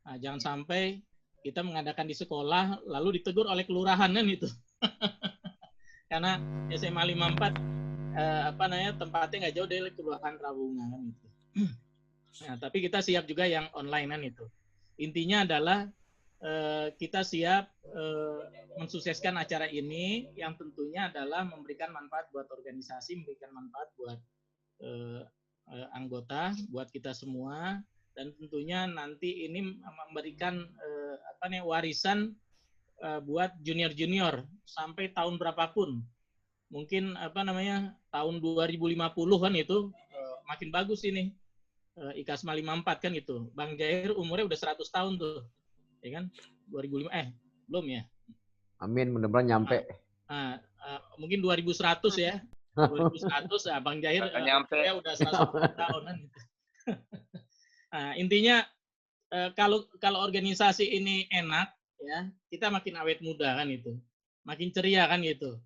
Nah, jangan sampai kita mengadakan di sekolah lalu ditegur oleh kelurahan kan gitu. Karena SMA 54 tempatnya nggak jauh dari kelurahan Rawungan kan gitu. Nah, tapi kita siap juga yang online kan itu. Intinya adalah kita siap mensukseskan acara ini yang tentunya adalah memberikan manfaat buat organisasi, memberikan manfaat buat anggota, buat kita semua, dan tentunya nanti ini memberikan warisan buat junior-junior sampai tahun berapapun. Mungkin tahun 2050 kan itu makin bagus ini. IKASMA 54 kan itu. Bang Jair umurnya udah 100 tahun tuh. Ya kan? 2005 belum ya? Amin, mudah-mudahan nyampe. Mungkin 2100 ya. 2100 Bang Jair ya udah 100 tahun kan gitu. Intinya kalau organisasi ini enak ya, kita makin awet muda kan itu. Makin ceria kan gitu.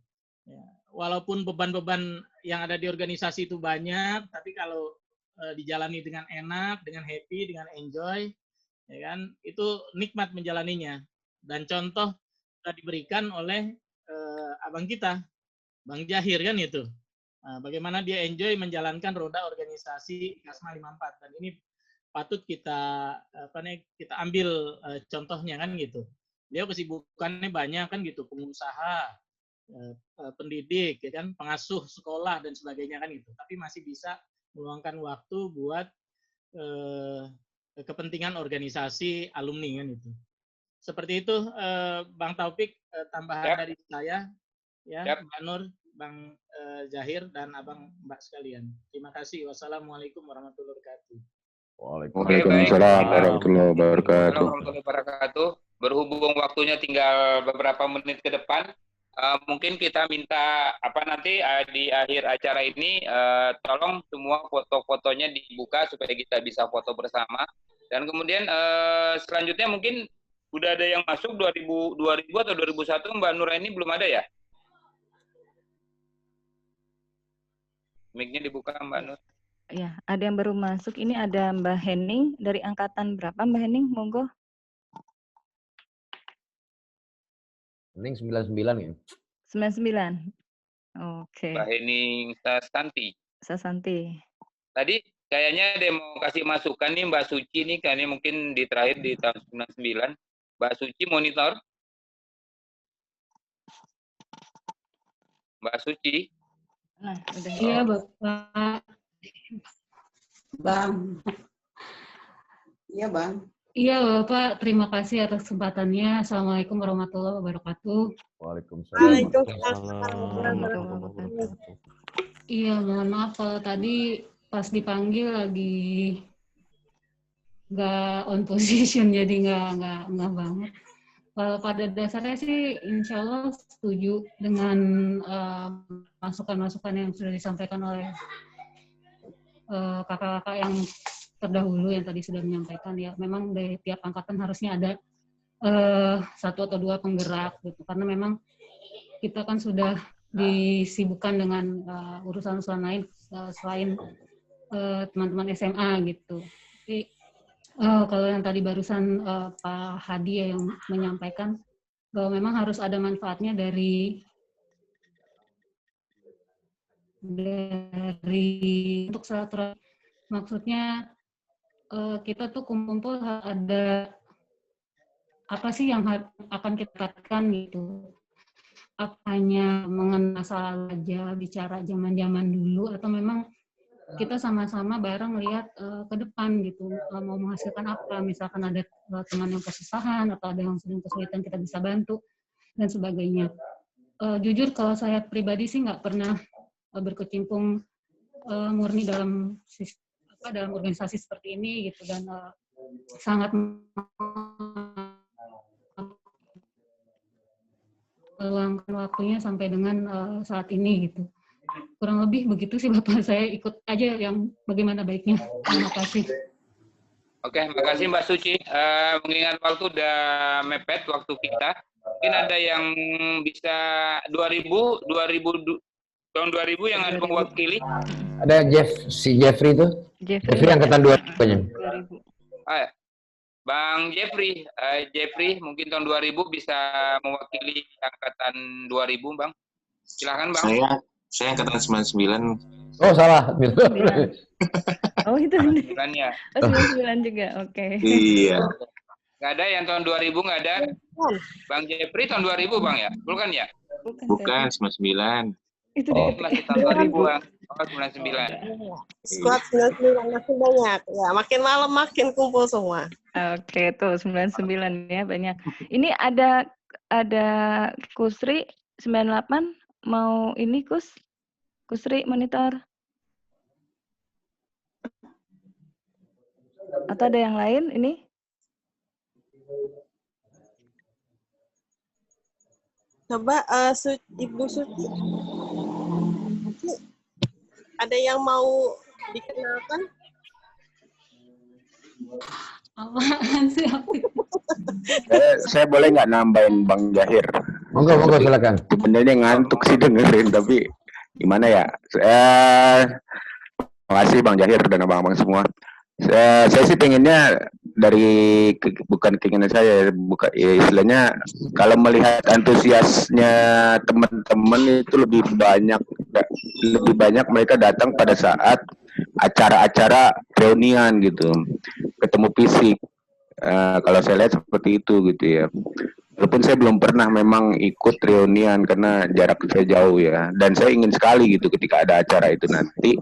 Ya, walaupun beban-beban yang ada di organisasi itu banyak, tapi kalau dijalani dengan enak, dengan happy, dengan enjoy, ya kan, itu nikmat menjalaninya. Dan contoh sudah diberikan oleh abang kita, Bang Jahir kan itu. Bagaimana dia enjoy menjalankan roda organisasi IKASMA 54 dan ini patut kita ambil contohnya kan gitu. Dia kesibukannya banyak kan gitu, pengusaha, pendidik, ya kan, pengasuh sekolah dan sebagainya kan itu. Tapi masih bisa meluangkan waktu buat kepentingan organisasi alumni kan itu. Seperti itu Bang Taufik, tambahan dari saya ya, Mbak Nur, Bang Jahir dan Abang Mbak sekalian. Terima kasih. Wassalamualaikum warahmatullahi wabarakatuh. Waalaikumsalam warahmatullahi wabarakatuh. Berhubung waktunya tinggal beberapa menit ke depan, mungkin kita minta nanti di akhir acara ini tolong semua foto-fotonya dibuka supaya kita bisa foto bersama. Dan kemudian selanjutnya mungkin udah ada yang masuk 2000 atau 2001 Mbak Nuraini belum ada ya? Mic-nya dibuka Mbak Nur. Ya, ada yang baru masuk. Ini ada Mbak Henning dari angkatan berapa Mbak Henning? Monggo. Henning 99 ya? 99. Oke. Mbak Henning Sasanti. Sasanti. Tadi kayaknya ada yang mau kasih masukan nih Mbak Suci nih, kayaknya mungkin di terakhir di tahun 99. Mbak Suci monitor. Mbak Suci. Nah, udah. Iya, Bapak. Bang. Iya, Bang. Iya, Bapak. Terima kasih atas kesempatannya. Assalamualaikum warahmatullahi wabarakatuh. Waalaikumsalam. Iya, mohon maaf kalau tadi pas dipanggil lagi nggak on position, jadi nggak banget. Kalau pada dasarnya sih, insya Allah setuju dengan masukan-masukan yang sudah disampaikan oleh kakak-kakak yang terdahulu yang tadi sudah menyampaikan. Ya, memang dari tiap angkatan harusnya ada satu atau dua penggerak, gitu. Karena memang kita kan sudah disibukkan dengan urusan-urusan lain selain teman-teman SMA gitu. Jadi kalau yang tadi barusan Pak Hadi yang menyampaikan bahwa memang harus ada manfaatnya dari untuk silaturahmi. Maksudnya kita tuh kumpul ada apa sih yang akan kita katakan gitu. Apanya mengenal masalah aja, bicara zaman-zaman dulu, atau memang kita sama-sama bareng lihat ke depan gitu, mau menghasilkan apa, misalkan ada teman yang kesusahan, atau ada yang sedang kesulitan kita bisa bantu, dan sebagainya. Jujur kalau saya pribadi sih nggak pernah berkecimpung murni dalam organisasi seperti ini gitu, dan sangat meluangkan waktunya sampai dengan saat ini gitu. Kurang lebih begitu sih Bapak, saya ikut aja yang bagaimana baiknya. Terima kasih. Oke, makasih Mbak Suci. Mengingat waktu udah mepet waktu kita, mungkin ada yang bisa 2000 tahun 2000 yang ada mewakili. Ada Jeffrey itu. Jeffrey angkatan 2000-nya. Bang Jeffrey, mungkin tahun 2000 bisa mewakili angkatan 2000, Bang. Silakan, Bang. Saya angkatan 99. Oh, salah. Oh, itu. 99 ya. Oh, 99 juga. Oke. Iya. Nggak ada yang tahun 2000, nggak ada. Bang Jeffrey tahun 2000, Bang ya? Bukan ya? Bukan 99. Itu masih tahun 2000, Bang. Oh, 99. Squad 99 masih banyak. Ya, makin malam makin kumpul semua. Oke, tuh 99 ya banyak. Ini ada Kusri 98 mau ini Kusri monitor. Atau ada yang lain ini? Coba Ibu Suci. Ada yang mau dikenalkan? Apaan sih? Saya boleh nggak nambahin Bang Jahir? Monggo, silakan. Sebenarnya ngantuk sih dengerin, tapi gimana ya? Makasih Bang Jahir dan abang-abang semua. Saya sih pengennya bukan keinginan saya, bukan ya istilahnya kalau melihat antusiasnya teman-teman itu lebih banyak mereka datang pada saat acara-acara reunian gitu, ketemu fisik. Kalau saya lihat seperti itu gitu ya. Walaupun saya belum pernah memang ikut reunian karena jarak saya jauh ya, dan saya ingin sekali gitu ketika ada acara itu nanti.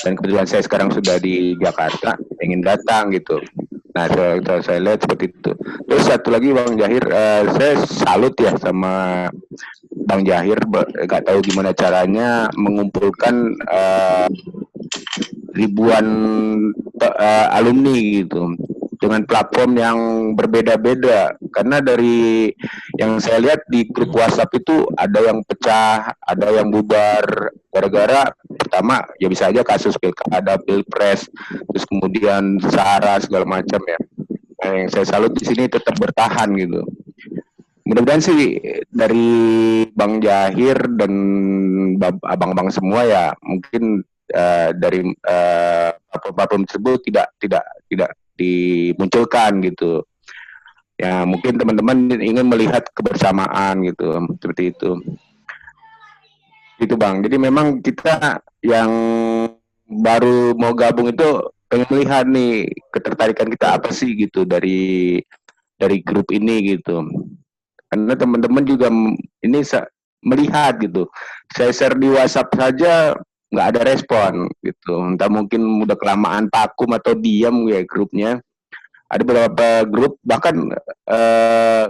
Dan kebetulan saya sekarang sudah di Jakarta, ingin datang gitu. Nah, saya lihat seperti itu. Terus satu lagi Bang Jahir, saya salut ya sama Bang Jahir, nggak tahu gimana caranya mengumpulkan ribuan alumni gitu dengan platform yang berbeda-beda. Karena dari yang saya lihat di grup WhatsApp itu ada yang pecah, ada yang bubar gara-gara pertama ya bisa aja kasus pilkada, pilpres, terus kemudian SARA segala macam ya. Nah, yang saya salut di sini tetap bertahan gitu. Mudah-mudahan sih dari Bang Jahir dan abang-abang semua ya mungkin dari platform tersebut tidak dimunculkan gitu. Ya mungkin teman-teman ingin melihat kebersamaan gitu, seperti itu. Gitu Bang. Jadi memang kita yang baru mau gabung itu pengen melihat nih ketertarikan kita apa sih gitu dari grup ini gitu. Karena teman-teman juga ini melihat gitu. Saya share di WhatsApp saja nggak ada respon gitu. Entah mungkin udah kelamaan vakum atau diam ya grupnya. Ada beberapa grup, bahkan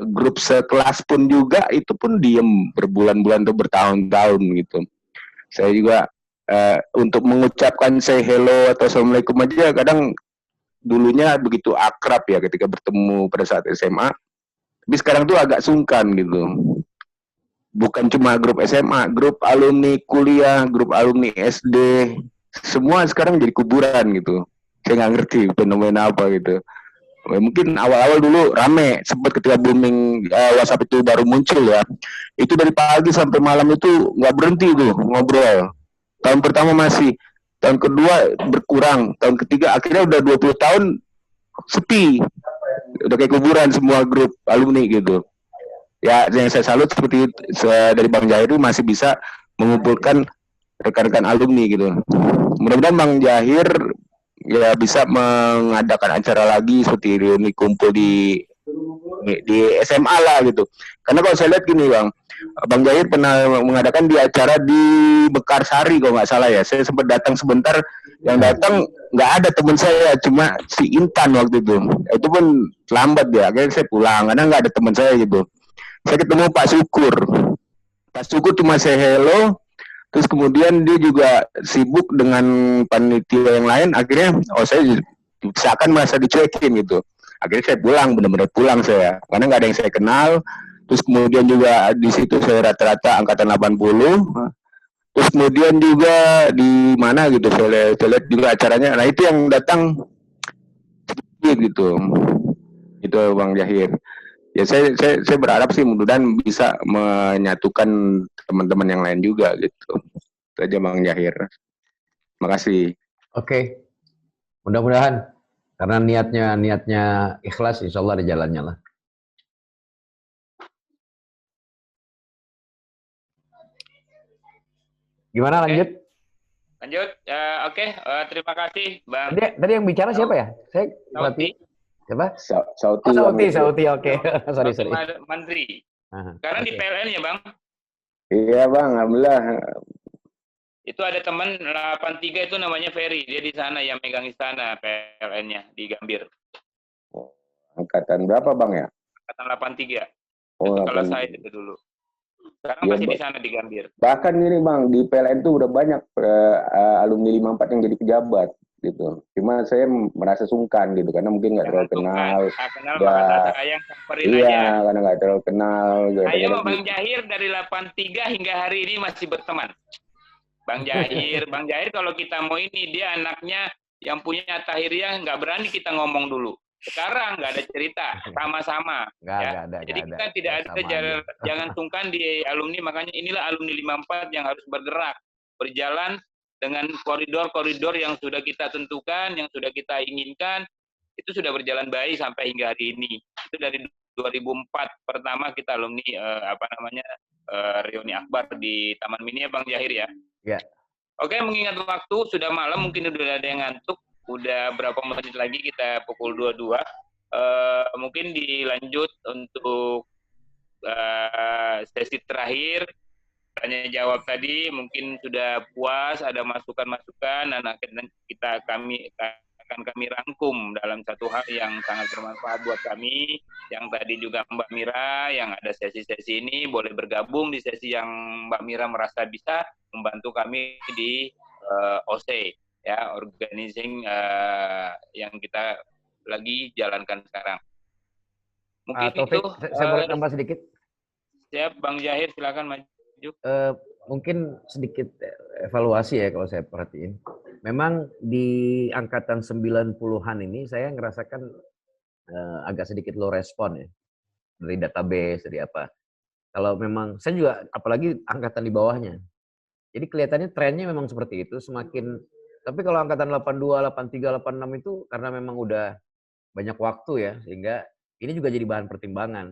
grup sekelas pun juga itu pun diem berbulan-bulan atau bertahun-tahun gitu. Saya juga untuk mengucapkan say hello atau assalamualaikum aja kadang dulunya begitu akrab ya ketika bertemu pada saat SMA. Tapi sekarang tuh agak sungkan gitu. Bukan cuma grup SMA, grup alumni kuliah, grup alumni SD, semua sekarang jadi kuburan gitu. Saya nggak ngerti fenomena apa gitu. Mungkin awal-awal dulu rame, sempat ketika booming WhatsApp itu baru muncul ya. Itu dari pagi sampai malam itu nggak berhenti tuh ngobrol. Tahun pertama masih, tahun kedua berkurang, tahun ketiga akhirnya udah 20 tahun sepi. Udah kayak kuburan semua grup alumni gitu. Ya, yang saya salut seperti dari Bang Jahir itu masih bisa mengumpulkan rekan-rekan alumni gitu. Mudah-mudahan Bang Jahir ya bisa mengadakan acara lagi seperti reuni kumpul di SMA lah gitu. Karena kalau saya lihat gini Bang Jahir pernah mengadakan di acara di Mekarsari kalau nggak salah ya. Saya sempat datang sebentar, yang datang nggak ada teman saya, cuma si Intan waktu itu. Itu pun lambat ya, akhirnya saya pulang karena nggak ada teman saya gitu. Saya ketemu Pak Syukur. Pak Syukur cuma say hello. Terus kemudian dia juga sibuk dengan panitia yang lain, akhirnya saya seakan merasa dicuekin gitu. Akhirnya saya pulang, benar-benar pulang saya, karena nggak ada yang saya kenal. Terus kemudian juga di situ saya rata-rata angkatan 80. Terus kemudian juga di mana gitu, saya lihat juga acaranya. Nah itu yang datang sedikit gitu. Itu Bang Jahir. Ya saya berharap sih mudah-mudahan bisa menyatukan teman-teman yang lain juga gitu. Itu aja Bang Jahir. Makasih. Oke. Mudah-mudahan karena niatnya ikhlas, insya Allah ada jalannya lah. Gimana lanjut? Lanjut. Oke. Terima kasih Bang. Tadi yang bicara siapa ya? Saya berarti siapa? Sauti. Sauti. Oke. Sorry. Menteri. Sekarang di PLN ya Bang? Iya Bang, alhamdulillah. Itu ada teman 83 itu namanya Ferry, dia di sana yang megang istana PLN-nya di Gambir. Angkatan berapa Bang ya? Angkatan 83. Oh, itu kalau saya itu dulu. Sekarang ya, masih di sana di Gambir. Bahkan ini Bang, di PLN itu udah banyak alumni 54 yang jadi pejabat gitu. Cuma saya merasa sungkan gitu karena mungkin nggak terlalu kenal. Maka sayang samperin aja. Iya, karena nggak terlalu kenal. Saya sama Bang Jahir dari 83 hingga hari ini masih berteman. Bang Jahir kalau kita mau ini, dia anaknya yang punya Tahiriah, nggak berani kita ngomong dulu. Sekarang nggak ada cerita, sama-sama. Ya. Jadi kita tidak ada jangan sungkan di alumni, makanya inilah alumni 54 yang harus bergerak, berjalan dengan koridor-koridor yang sudah kita tentukan, yang sudah kita inginkan, itu sudah berjalan baik sampai hingga hari ini. Itu dari 2004 pertama kita alumni reuni akbar di Taman Mini ya Bang Jahir ya. Ya. Oke, mengingat waktu sudah malam, mungkin udah ada yang ngantuk. Udah berapa menit lagi kita pukul 22. Mungkin dilanjut untuk sesi terakhir. Tanya jawab tadi mungkin sudah puas, ada masukan-masukan, dan akan kami rangkum dalam satu hal yang sangat bermanfaat buat kami. Yang tadi juga Mbak Mira yang ada sesi-sesi ini boleh bergabung di sesi yang Mbak Mira merasa bisa membantu kami di OC ya, organizing yang kita lagi jalankan sekarang. Mungkin Taufik, itu saya boleh tambah sedikit? Siap, Bang Jahir silakan maju. Mungkin sedikit evaluasi ya kalau saya perhatiin. Memang di angkatan 90-an ini saya ngerasakan agak sedikit low respon ya. Dari database, dari apa. Kalau memang, saya juga apalagi angkatan di bawahnya. Jadi kelihatannya trennya memang seperti itu, semakin, tapi kalau angkatan 82, 83, 86 itu karena memang udah banyak waktu ya, sehingga ini juga jadi bahan pertimbangan.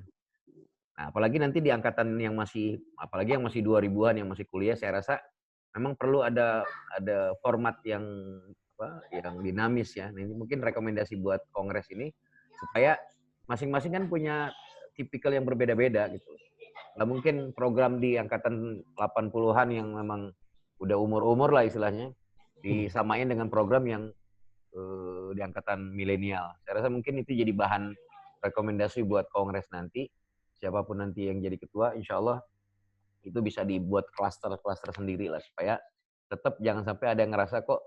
Nah, apalagi nanti di angkatan yang masih, apalagi yang masih 2000-an, yang masih kuliah, saya rasa memang perlu ada format yang yang dinamis ya. Nah, ini mungkin rekomendasi buat kongres ini supaya masing-masing kan punya tipikal yang berbeda-beda gitu. Nggak mungkin program di angkatan 80-an yang memang udah umur-umur lah istilahnya disamain dengan program yang di angkatan milenial. Saya rasa mungkin itu jadi bahan rekomendasi buat kongres nanti. Siapapun nanti yang jadi ketua, insya Allah itu bisa dibuat klaster-klaster sendiri lah supaya tetap jangan sampai ada yang ngerasa kok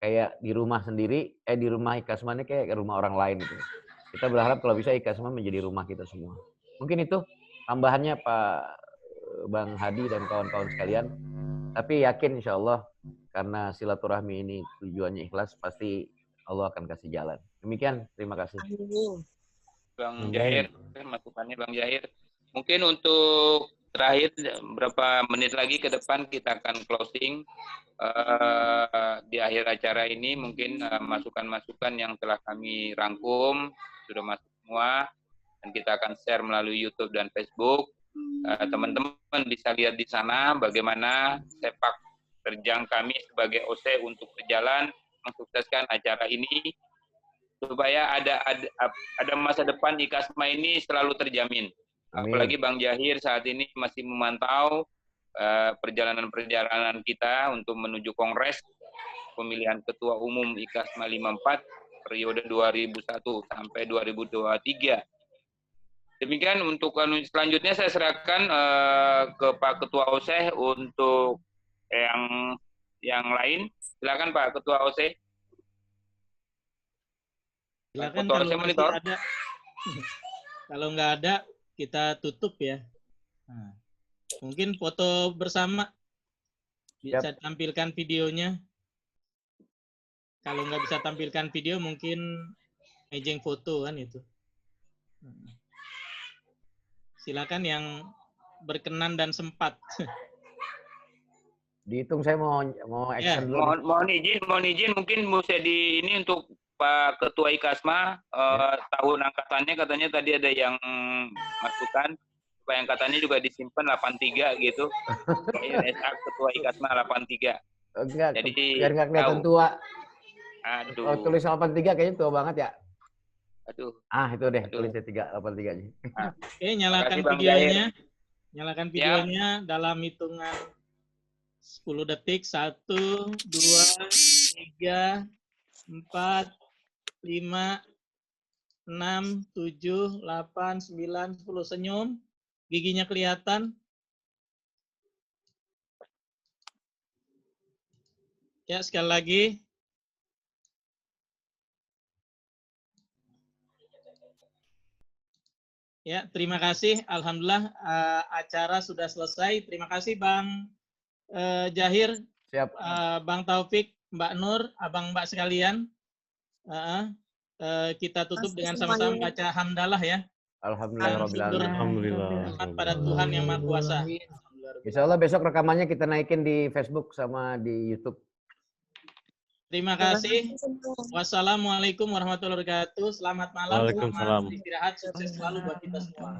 kayak di rumah sendiri, di rumah Ikasma ini kayak rumah orang lain gitu. Kita berharap kalau bisa Ikasma menjadi rumah kita semua. Mungkin itu tambahannya Pak Bang Hadi dan kawan-kawan sekalian. Tapi yakin insya Allah karena silaturahmi ini tujuannya ikhlas, pasti Allah akan kasih jalan. Demikian, terima kasih. Bang Jahir, masukannya Bang Jahir. Mungkin untuk terakhir berapa menit lagi ke depan kita akan closing. Di akhir acara ini mungkin masukan-masukan yang telah kami rangkum sudah masuk semua dan kita akan share melalui YouTube dan Facebook. Teman-teman bisa lihat di sana bagaimana sepak terjang kami sebagai OC untuk berjalan mensukseskan acara ini supaya ada masa depan Ikasma ini selalu terjamin. Amin. Apalagi Bang Jahir saat ini masih memantau perjalanan-perjalanan kita untuk menuju Kongres pemilihan Ketua Umum Ikasma 54 periode 2001 sampai 2023. Demikian untuk selanjutnya saya serahkan ke Pak Ketua OC untuk yang lain. Silakan Pak Ketua OC. Silakan kalau masih ada. Kalau nggak ada, kita tutup ya. Nah, mungkin foto bersama bisa tampilkan videonya. Kalau nggak bisa tampilkan video, mungkin mejeng foto kan itu. Silakan yang berkenan dan sempat. Dihitung saya mau action dulu. Mohon izin mungkin bisa di ini untuk Pak Ketua Ikasma tahun angkatannya katanya tadi ada yang masukan supaya angkatannya juga disimpan 83 gitu. SA Ketua Ikasma 83. Enggak, jadi biar nggak kelihatan tua. Aduh. Oh, tulis 83 kayaknya tua banget ya. Aduh. Itu deh, tulisnya 83 aja. Oke, nyalakan videonya. Nyalakan videonya dalam hitungan 10 detik. 1, 2, 3, 4, 5, 6, 7, 8, 9, 10. Senyum. Giginya kelihatan. Ya, sekali lagi. Ya, terima kasih. Alhamdulillah acara sudah selesai. Terima kasih Bang Jahir, siap. Bang Taufik, Mbak Nur, abang-mbak sekalian. Kita tutup dengan sama-sama baca hamdalah ya. Alhamdulillah. Pada Tuhan yang Maha Kuasa. Insya Allah besok rekamannya kita naikin di Facebook sama di YouTube. Terima kasih. Wassalamualaikum warahmatullahi wabarakatuh. Selamat malam. Waalaikumsalam. Selamat istirahat. Sukses selalu buat kita semua.